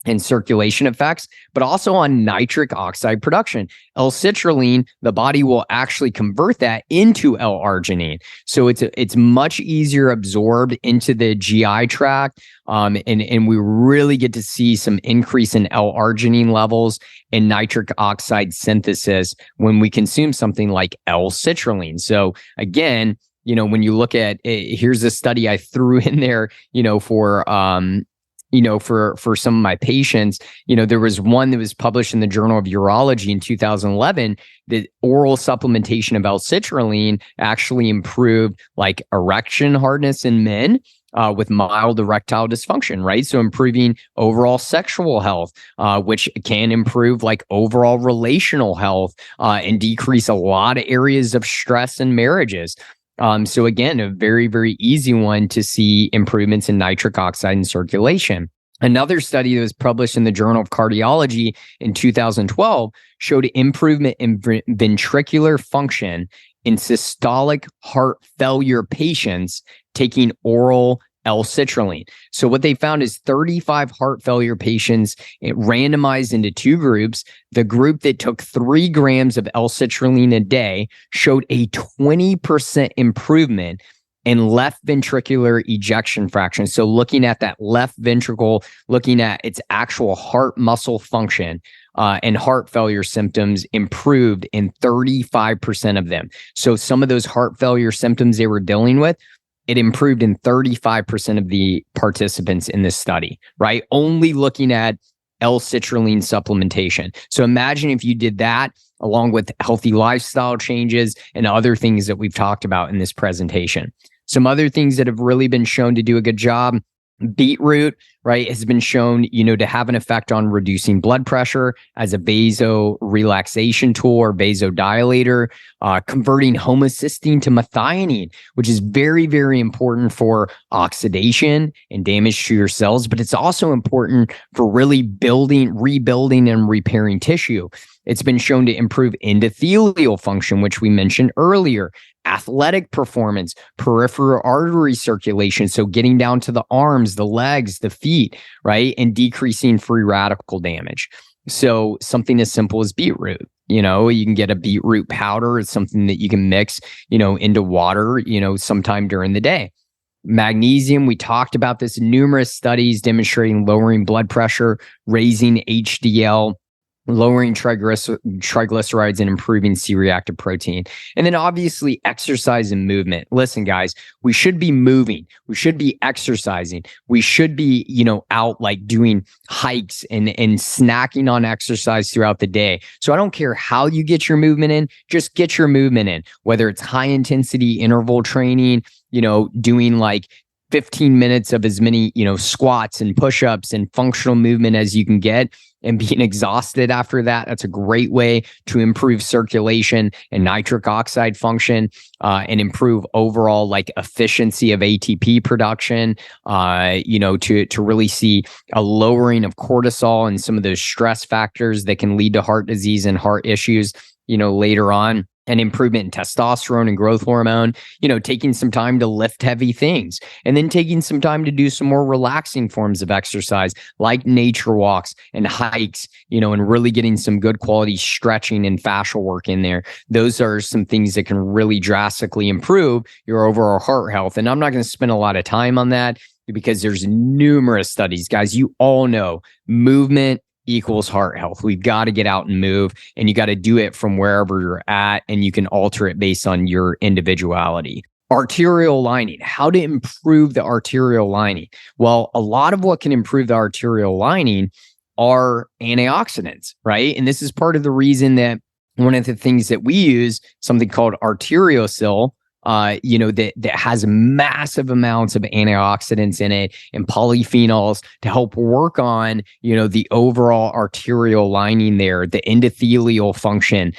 and circulation effects, but also on nitric oxide production. L-citrulline, the body will actually convert that into L-arginine. So it's much easier absorbed into the GI tract, and we really get to see some increase in L-arginine levels and nitric oxide synthesis when we consume something like L-citrulline. So again, when you look at it, here's a study I threw in there, for some of my patients, there was one that was published in the Journal of Urology in 2011 that oral supplementation of L-citrulline actually improved like erection hardness in men, with mild erectile dysfunction, right? So improving overall sexual health, which can improve like overall relational health and decrease a lot of areas of stress in marriages. So again, a very, very easy one to see improvements in nitric oxide and circulation. Another study that was published in the Journal of Cardiology in 2012 showed improvement in ventricular function in systolic heart failure patients taking oral L-citrulline. So what they found is 35 heart failure patients randomized into two groups. The group that took 3 grams of L-citrulline a day showed a 20% improvement in left ventricular ejection fraction. So looking at that left ventricle, looking at its actual heart muscle function, and heart failure symptoms improved in 35% of them. So some of those heart failure symptoms they were dealing with, it improved in 35% of the participants in this study, right? Only looking at L-citrulline supplementation. So imagine if you did that along with healthy lifestyle changes and other things that we've talked about in this presentation. Some other things that have really been shown to do a good job: beetroot, right, has been shown, to have an effect on reducing blood pressure as a vasorelaxation tool or vasodilator, converting homocysteine to methionine, which is very, very important for oxidation and damage to your cells, but it's also important for really rebuilding and repairing tissue. It's been shown to improve endothelial function, which we mentioned earlier, athletic performance, peripheral artery circulation, so getting down to the arms, the legs, the feet, right? And decreasing free radical damage. So something as simple as beetroot. You can get a beetroot powder. It's something that you can mix, into water, sometime during the day. Magnesium, we talked about this in numerous studies demonstrating lowering blood pressure, raising HDL, lowering triglycerides, and improving C-reactive protein. And then obviously exercise and movement. Listen, guys, we should be moving. We should be exercising. We should be, out like doing hikes and snacking on exercise throughout the day. So I don't care how you get your movement in, just get your movement in, whether it's high intensity interval training, doing like 15 minutes of as many, squats and push-ups and functional movement as you can get, and being exhausted after that. That's a great way to improve circulation and nitric oxide function, and improve overall like efficiency of ATP production, to really see a lowering of cortisol and some of those stress factors that can lead to heart disease and heart issues, later on. An improvement in testosterone and growth hormone, taking some time to lift heavy things, and then taking some time to do some more relaxing forms of exercise like nature walks and hikes, and really getting some good quality stretching and fascial work in there. Those are some things that can really drastically improve your overall heart health. And I'm not going to spend a lot of time on that because there's numerous studies, guys. You all know movement equals heart health. We've got to get out and move, and you got to do it from wherever you're at, and you can alter it based on your individuality. Arterial lining, how to improve the arterial lining. Well, a lot of what can improve the arterial lining are antioxidants, right? And this is part of the reason that one of the things that we use, something called arteriosil, that has massive amounts of antioxidants in it and polyphenols to help work on, the overall arterial lining there, the endothelial function,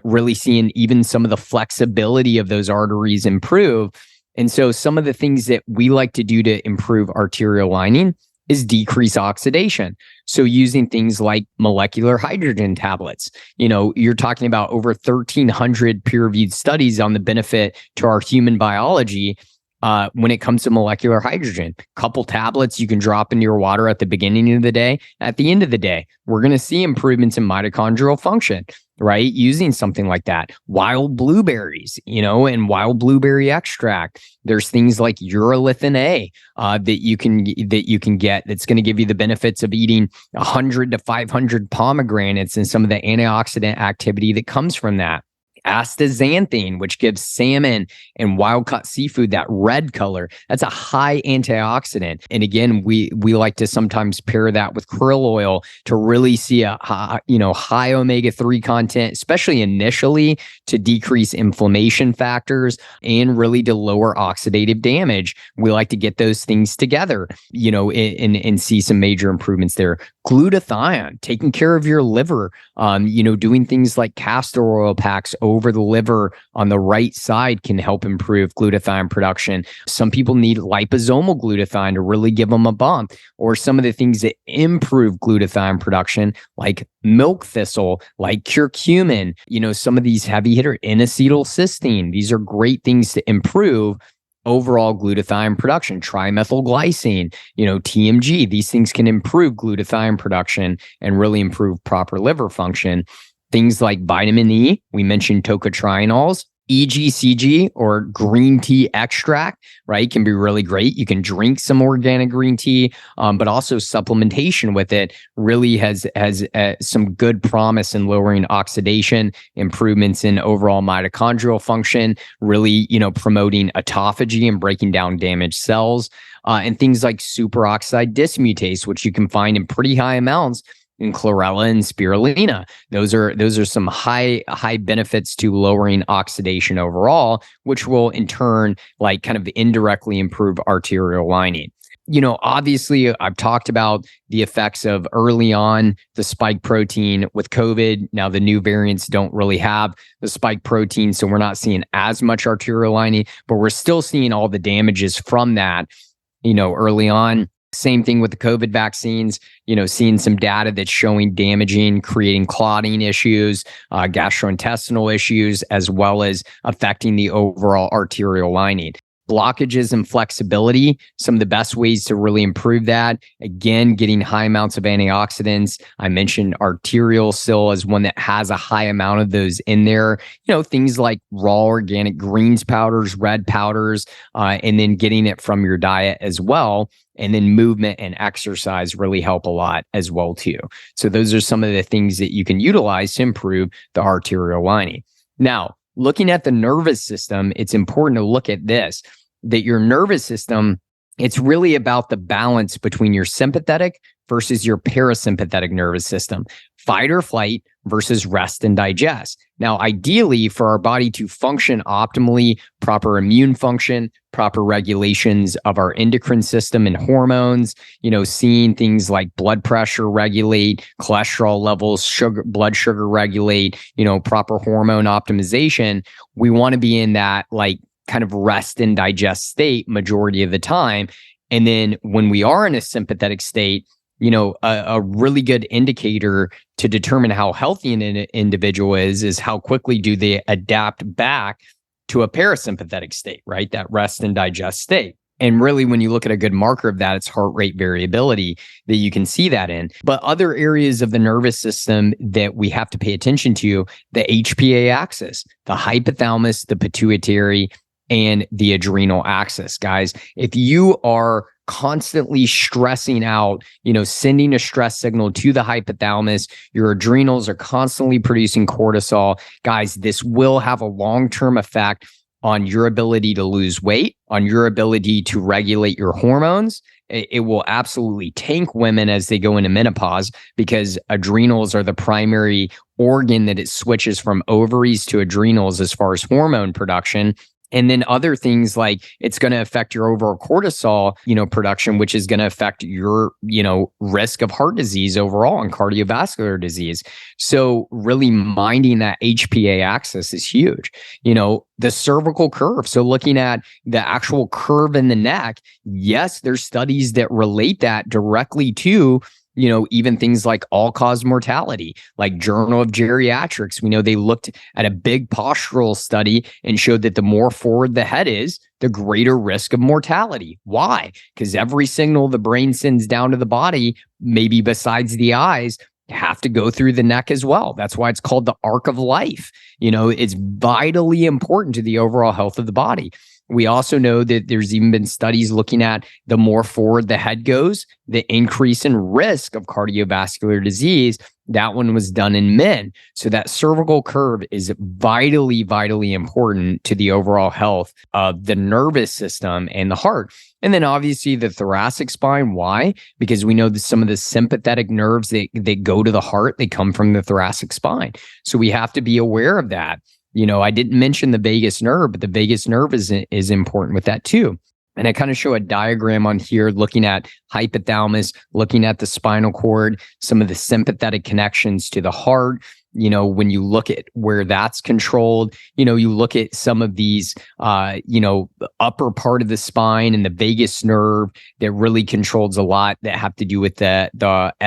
really seeing even some of the flexibility of those arteries improve. And so some of the things that we like to do to improve arterial lining is decrease oxidation. So using things like molecular hydrogen tablets, you're talking about over 1,300 peer-reviewed studies on the benefit to our human biology when it comes to molecular hydrogen. Couple tablets you can drop into your water at the beginning of the day. At the end of the day, we're going to see improvements in mitochondrial function, right? Using something like that. Wild blueberries, and wild blueberry extract. There's things like urolithin A that you can get that's going to give you the benefits of eating 100 to 500 pomegranates and some of the antioxidant activity that comes from that. Astaxanthin, which gives salmon and wild-caught seafood that red color. That's a high antioxidant. And again, we like to sometimes pair that with krill oil to really see a high omega-3 content, especially initially, to decrease inflammation factors and really to lower oxidative damage. We like to get those things together, and see some major improvements there. Glutathione, taking care of your liver, doing things like castor oil packs over the liver on the right side can help improve glutathione production. Some people need liposomal glutathione to really give them a bump, or some of the things that improve glutathione production, like milk thistle, like curcumin, some of these heavy hitter N-acetylcysteine. These are great things to improve overall glutathione production. Trimethylglycine, TMG, these things can improve glutathione production and really improve proper liver function. Things like vitamin E, we mentioned tocotrienols, EGCG or green tea extract, right? Can be really great. You can drink some organic green tea, but also supplementation with it really has some good promise in lowering oxidation, improvements in overall mitochondrial function, really, promoting autophagy and breaking down damaged cells, and things like superoxide dismutase, which you can find in pretty high amounts in chlorella and spirulina. Those are some high benefits to lowering oxidation overall, which will in turn kind of indirectly improve arterial lining. Obviously, I've talked about the effects of early on the spike protein with COVID. Now, the new variants don't really have the spike protein, so we're not seeing as much arterial lining, but we're still seeing all the damages from that, early on. Same thing with the COVID vaccines, seeing some data that's showing damaging, creating clotting issues, gastrointestinal issues, as well as affecting the overall arterial lining. Blockages and flexibility, some of the best ways to really improve that. Again, getting high amounts of antioxidants. I mentioned arterial sil as one that has a high amount of those in there. Things like raw organic greens powders, red powders, and then getting it from your diet as well. And then movement and exercise really help a lot as well too. So those are some of the things that you can utilize to improve the arterial lining. Now, looking at the nervous system, it's important to look at this, that your nervous system, it's really about the balance between your sympathetic versus your parasympathetic nervous system, fight or flight versus rest and digest. Now, ideally, for our body to function optimally, proper immune function, proper regulations of our endocrine system and hormones, seeing things like blood pressure regulate, cholesterol levels, blood sugar regulate, proper hormone optimization, we want to be in that kind of rest and digest state majority of the time. And then when we are in a sympathetic state, a really good indicator to determine how healthy an individual is how quickly do they adapt back to a parasympathetic state, right? That rest and digest state. And really, when you look at a good marker of that, it's heart rate variability that you can see that in. But other areas of the nervous system that we have to pay attention to, the HPA axis, the hypothalamus, the pituitary, and the adrenal axis. Guys, if you are constantly stressing out, sending a stress signal to the hypothalamus, your adrenals are constantly producing cortisol. Guys, this will have a long-term effect on your ability to lose weight, on your ability to regulate your hormones. It will absolutely tank women as they go into menopause, because adrenals are the primary organ that it switches from ovaries to adrenals as far as hormone production. And then other things like it's going to affect your overall cortisol, production, which is going to affect your, risk of heart disease overall and cardiovascular disease. So really minding that HPA axis is huge. The cervical curve. So looking at the actual curve in the neck, yes, there's studies that relate that directly to even things like all-cause mortality, like Journal of Geriatrics. We know they looked at a big postural study and showed that the more forward the head is, the greater risk of mortality. Why? Because every signal the brain sends down to the body, maybe besides the eyes, have to go through the neck as well. That's why it's called the arc of life. It's vitally important to the overall health of the body. We also know that there's even been studies looking at the more forward the head goes, the increase in risk of cardiovascular disease. That one was done in men. So that cervical curve is vitally, vitally important to the overall health of the nervous system and the heart. And then obviously the thoracic spine. Why? Because we know that some of the sympathetic nerves that go to the heart, they come from the thoracic spine. So we have to be aware of that. I didn't mention the vagus nerve, but the vagus nerve is important with that too. And I kind of show a diagram on here looking at hypothalamus, looking at the spinal cord, some of the sympathetic connections to the heart. When you look at where that's controlled, you look at some of these, upper part of the spine and the vagus nerve that really controls a lot that have to do with the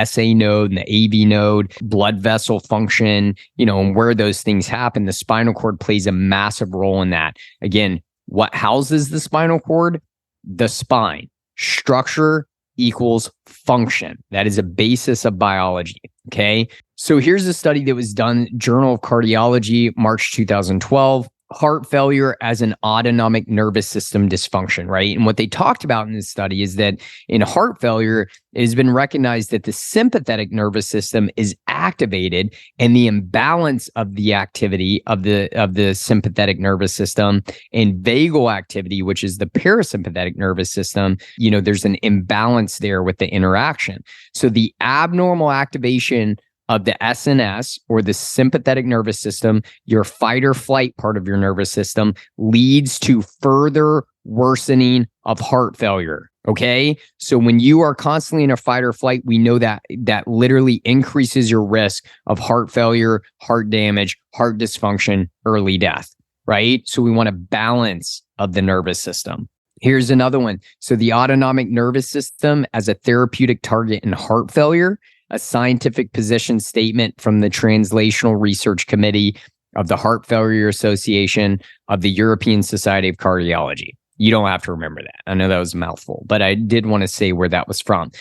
SA node and the AV node, blood vessel function, and where those things happen. The spinal cord plays a massive role in that. Again, what houses the spinal cord? The spine. Structure equals function. That is a basis of biology. Okay. So here's a study that was done, Journal of Cardiology, March 2012. Heart failure as an autonomic nervous system dysfunction, right? And what they talked about in this study is that in heart failure, it has been recognized that the sympathetic nervous system is activated, and the imbalance of the activity of the sympathetic nervous system and vagal activity, which is the parasympathetic nervous system, there's an imbalance there with the interaction. So the abnormal activation of the SNS, or the sympathetic nervous system, your fight or flight part of your nervous system, leads to further worsening of heart failure. Okay. So when you are constantly in a fight or flight, we know that literally increases your risk of heart failure, heart damage, heart dysfunction, early death, right? So we want a balance of the nervous system. Here's another one. So the autonomic nervous system as a therapeutic target in heart failure, a scientific position statement from the Translational Research Committee of the Heart Failure Association of the European Society of Cardiology. You don't have to remember that. I know that was a mouthful, but I did want to say where that was from.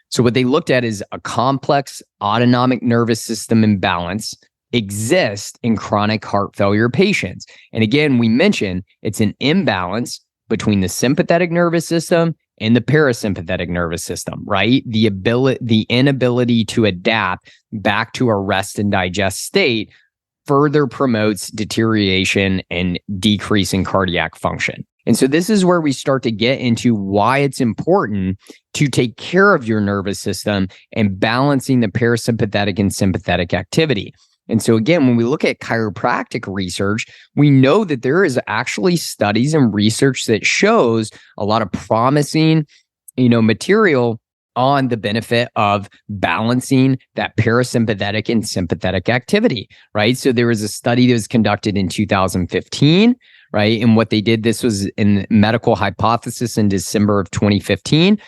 So what they looked at is a complex autonomic nervous system imbalance exists in chronic heart failure patients. And again, we mentioned it's an imbalance between the sympathetic nervous system and the parasympathetic nervous system, right? The inability to adapt back to a rest and digest state further promotes deterioration and decrease in cardiac function. And so this is where we start to get into why it's important to take care of your nervous system and balancing the parasympathetic and sympathetic activity. And so again, when we look at chiropractic research, we know that there is actually studies and research that shows a lot of promising, material on the benefit of balancing that parasympathetic and sympathetic activity, right? So there was a study that was conducted in 2015, right? And what they did, this was in Medical Hypothesis in December of 2015.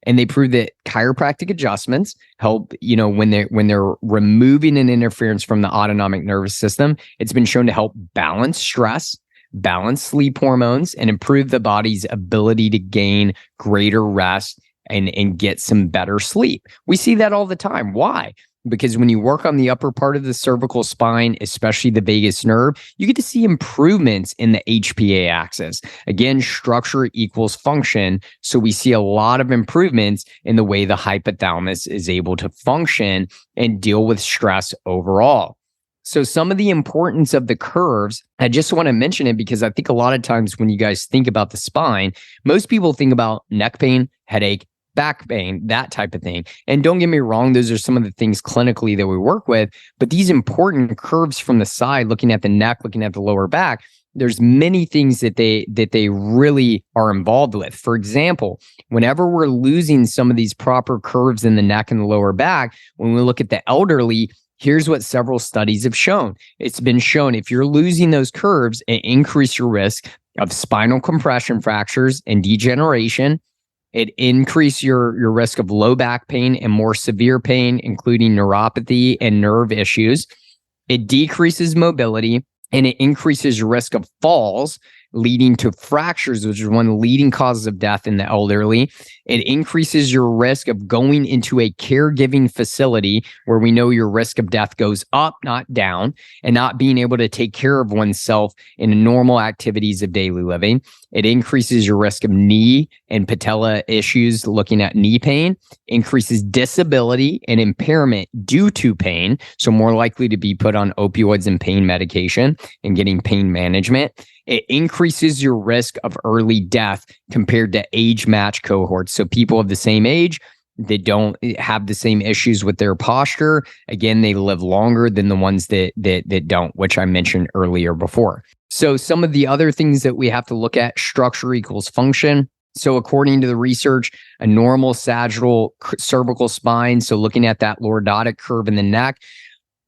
And they proved that chiropractic adjustments help, when they're removing an interference from the autonomic nervous system, it's been shown to help balance stress, balance sleep hormones, and improve the body's ability to gain greater rest and get some better sleep. We see that all the time. Why? Because when you work on the upper part of the cervical spine, especially the vagus nerve, you get to see improvements in the HPA axis. Again, structure equals function. So we see a lot of improvements in the way the hypothalamus is able to function and deal with stress overall. So some of the importance of the curves, I just want to mention it because I think a lot of times when you guys think about the spine, most people think about neck pain, headache, back pain, that type of thing. And don't get me wrong, those are some of the things clinically that we work with, but these important curves from the side, looking at the neck, looking at the lower back, there's many things that they really are involved with. For example, whenever we're losing some of these proper curves in the neck and the lower back, when we look at the elderly, here's what several studies have shown. It's been shown if you're losing those curves, it increases your risk of spinal compression fractures and degeneration. It increases your risk of low back pain and more severe pain, including neuropathy and nerve issues. It decreases mobility, and it increases your risk of falls leading to fractures, which is one of the leading causes of death in the elderly. It increases your risk of going into a caregiving facility where we know your risk of death goes up, not down, and not being able to take care of oneself in normal activities of daily living. It increases your risk of knee and patella issues, looking at knee pain, increases disability and impairment due to pain. So more likely to be put on opioids and pain medication and getting pain management. It increases your risk of early death compared to age match cohorts. So people of the same age, they don't have the same issues with their posture. Again, they live longer than the ones that don't, which I mentioned earlier before. So some of the other things that we have to look at, structure equals function. So according to the research, a normal sagittal cervical spine, so looking at that lordotic curve in the neck,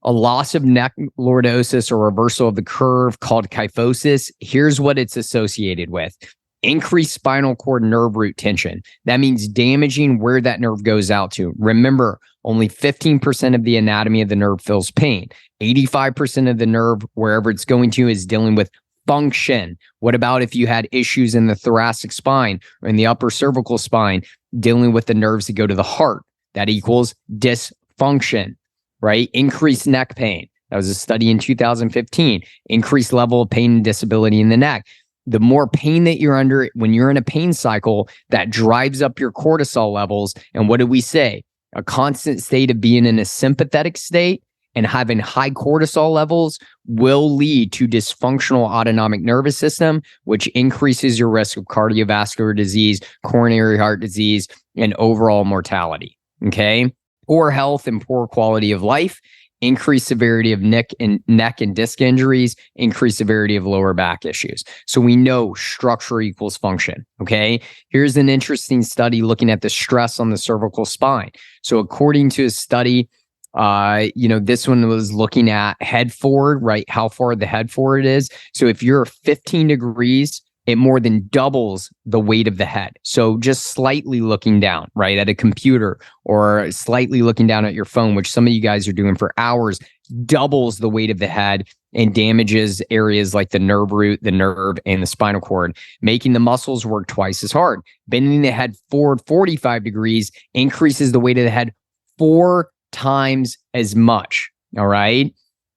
a loss of neck lordosis or reversal of the curve called kyphosis, here's what it's associated with. Increased spinal cord nerve root tension. That means damaging where that nerve goes out to. Remember, only 15% of the anatomy of the nerve feels pain. 85% of the nerve, wherever it's going to, is dealing with function. What about if you had issues in the thoracic spine or in the upper cervical spine, dealing with the nerves that go to the heart? That equals dysfunction, right? Increased neck pain. That was a study in 2015. Increased level of pain and disability in the neck. The more pain that you're under when you're in a pain cycle, that drives up your cortisol levels. And what did we say? A constant state of being in a sympathetic state and having high cortisol levels will lead to dysfunctional autonomic nervous system, which increases your risk of cardiovascular disease, coronary heart disease, and overall mortality. Okay? Poor health and poor quality of life, increased severity of neck and disc injuries, increased severity of lower back issues. So we know structure equals function, okay? Here's an interesting study looking at the stress on the cervical spine. So according to a study, this one was looking at head forward, right? How far the head forward is. So if you're 15 degrees, it more than doubles the weight of the head. So just slightly looking down, right, at a computer or slightly looking down at your phone, which some of you guys are doing for hours, doubles the weight of the head and damages areas like the nerve root, the nerve, and the spinal cord, making the muscles work twice as hard. Bending the head forward 45 degrees increases the weight of the head 4 times as much, all right?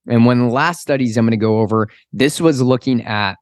And one of the last studies I'm going to go over, this was looking at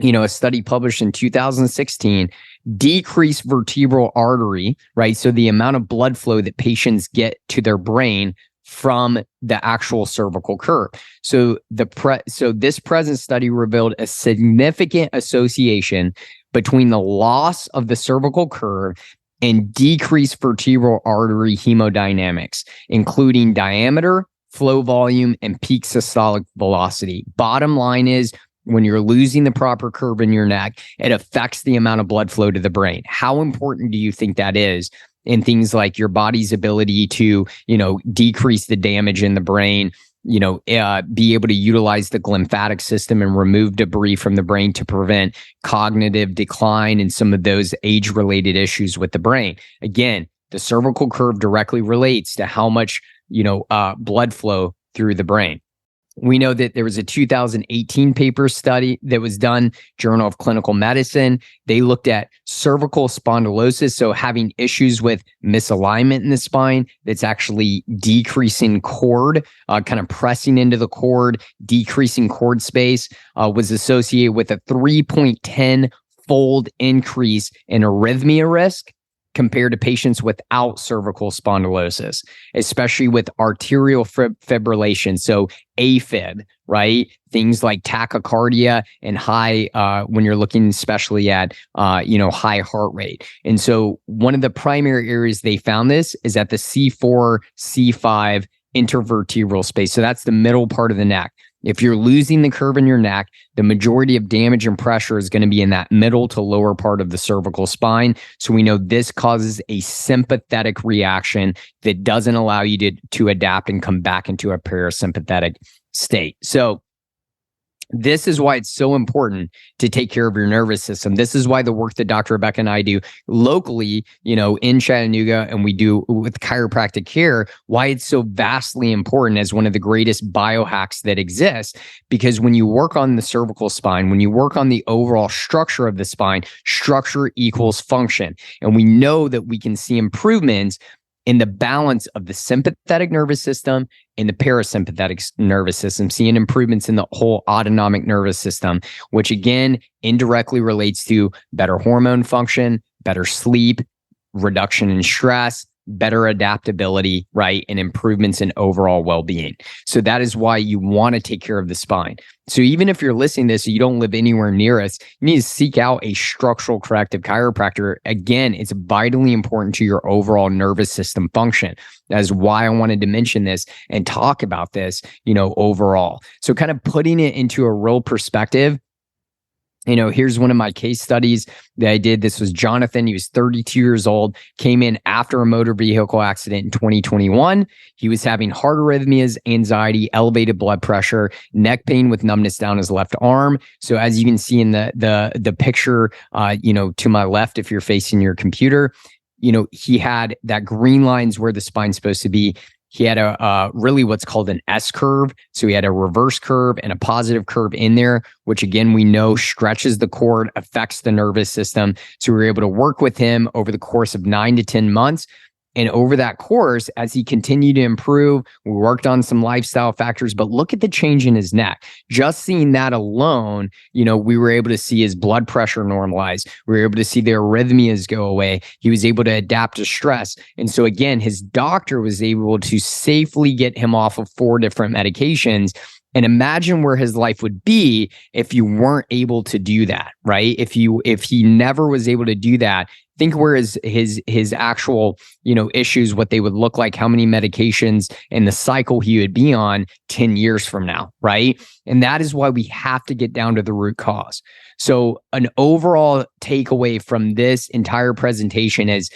a study published in 2016, decreased vertebral artery, right? So the amount of blood flow that patients get to their brain from the actual cervical curve. So this present study revealed a significant association between the loss of the cervical curve and decreased vertebral artery hemodynamics, including diameter, flow volume, and peak systolic velocity. Bottom line is, when you're losing the proper curve in your neck, it affects the amount of blood flow to the brain. How important do you think that is in things like your body's ability to, decrease the damage in the brain, be able to utilize the glymphatic system and remove debris from the brain to prevent cognitive decline and some of those age-related issues with the brain? Again, the cervical curve directly relates to how much, blood flow through the brain. We know that there was a 2018 paper study that was done, Journal of Clinical Medicine. They looked at cervical spondylosis, so having issues with misalignment in the spine that's actually decreasing cord, kind of pressing into the cord, decreasing cord space, was associated with a 3.10-fold increase in arrhythmia risk compared to patients without cervical spondylosis, especially with arterial fibrillation. So AFib, right? Things like tachycardia and high, when you're looking especially at, high heart rate. And so one of the primary areas they found this is at the C4, C5 intervertebral space. So that's the middle part of the neck. If you're losing the curve in your neck, the majority of damage and pressure is going to be in that middle to lower part of the cervical spine. So we know this causes a sympathetic reaction that doesn't allow you to adapt and come back into a parasympathetic state. So This is why it's so important to take care of your nervous system. This is why the work that Dr. Rebecca and I do locally, in Chattanooga, and we do with chiropractic care, why it's so vastly important as one of the greatest biohacks that exists. Because when you work on the cervical spine, when you work on the overall structure of the spine, structure equals function. And we know that we can see improvements in the balance of the sympathetic nervous system and the parasympathetic nervous system, seeing improvements in the whole autonomic nervous system, which again, indirectly relates to better hormone function, better sleep, reduction in stress, better adaptability, right? And improvements in overall well-being. So that is why you want to take care of the spine. So even if you're listening to this, you don't live anywhere near us, you need to seek out a structural corrective chiropractor. Again, it's vitally important to your overall nervous system function. That is why I wanted to mention this and talk about this, overall. So kind of putting it into a real perspective, here's one of my case studies that I did. This was Jonathan. He was 32 years old, came in after a motor vehicle accident in 2021. He was having heart arrhythmias, anxiety, elevated blood pressure, neck pain with numbness down his left arm. So as you can see in the picture, to my left, if you're facing your computer, he had that green line's where the spine's supposed to be. He had a really what's called an S curve. So he had a reverse curve and a positive curve in there, which again, we know stretches the cord, affects the nervous system. So we were able to work with him over the course of 9 to 10 months. And over that course, as he continued to improve, we worked on some lifestyle factors, but look at the change in his neck. Just seeing that alone, we were able to see his blood pressure normalize. We were able to see the arrhythmias go away. He was able to adapt to stress. And so again, his doctor was able to safely get him off of 4 different medications. And imagine where his life would be if you weren't able to do that, right? If he never was able to do that, think where his actual, issues, what they would look like, how many medications and the cycle he would be on 10 years from now, right? And that is why we have to get down to the root cause. So an overall takeaway from this entire presentation is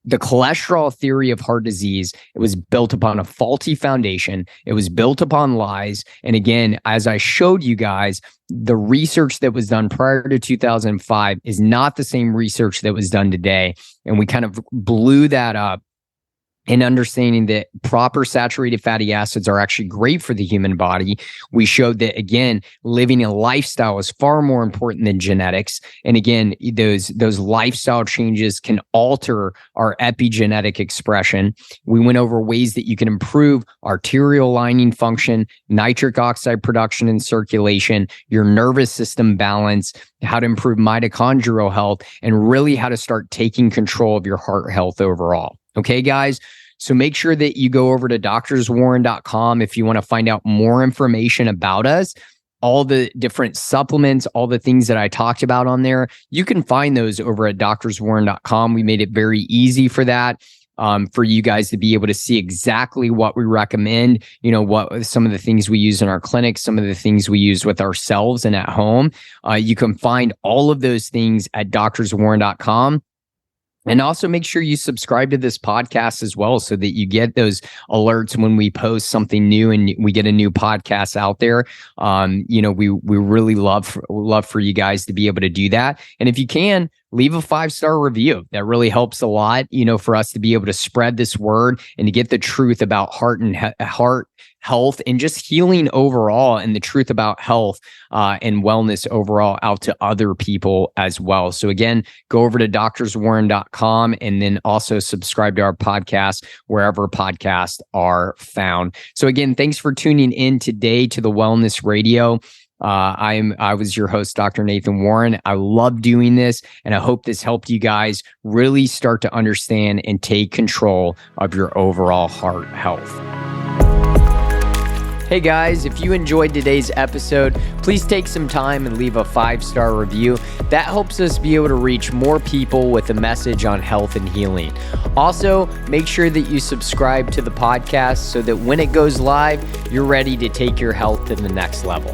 the cholesterol theory of heart disease. It was built upon a faulty foundation. It was built upon lies. And again, as I showed you guys, the research that was done prior to 2005 is not the same research that was done today. And we kind of blew that up in understanding that proper saturated fatty acids are actually great for the human body. We showed that, again, living a lifestyle is far more important than genetics. And again, those lifestyle changes can alter our epigenetic expression. We went over ways that you can improve arterial lining function, nitric oxide production and circulation, your nervous system balance, how to improve mitochondrial health, and really how to start taking control of your heart health overall. Okay, guys? So make sure that you go over to doctorswarren.com if you want to find out more information about us, all the different supplements, all the things that I talked about on there. You can find those over at doctorswarren.com. We made it very easy for that. For you guys to be able to see exactly what we recommend, what some of the things we use in our clinics, some of the things we use with ourselves and at home. You can find all of those things at doctorswarren.com. And also make sure you subscribe to this podcast as well so that you get those alerts when we post something new and we get a new podcast out there. We really love for you guys to be able to do that. And if you can, leave a 5-star review. That really helps a lot, for us to be able to spread this word and to get the truth about heart health and just healing overall, and the truth about health and wellness overall out to other people as well. So again, go over to doctorswarren.com and then also subscribe to our podcast wherever podcasts are found. So again, thanks for tuning in today to the Wellness Radio. I was your host, Dr. Nathan Warren. I love doing this, and I hope this helped you guys really start to understand and take control of your overall heart health. Hey guys, if you enjoyed today's episode, please take some time and leave a 5-star review. That helps us be able to reach more people with a message on health and healing. Also, make sure that you subscribe to the podcast so that when it goes live, you're ready to take your health to the next level.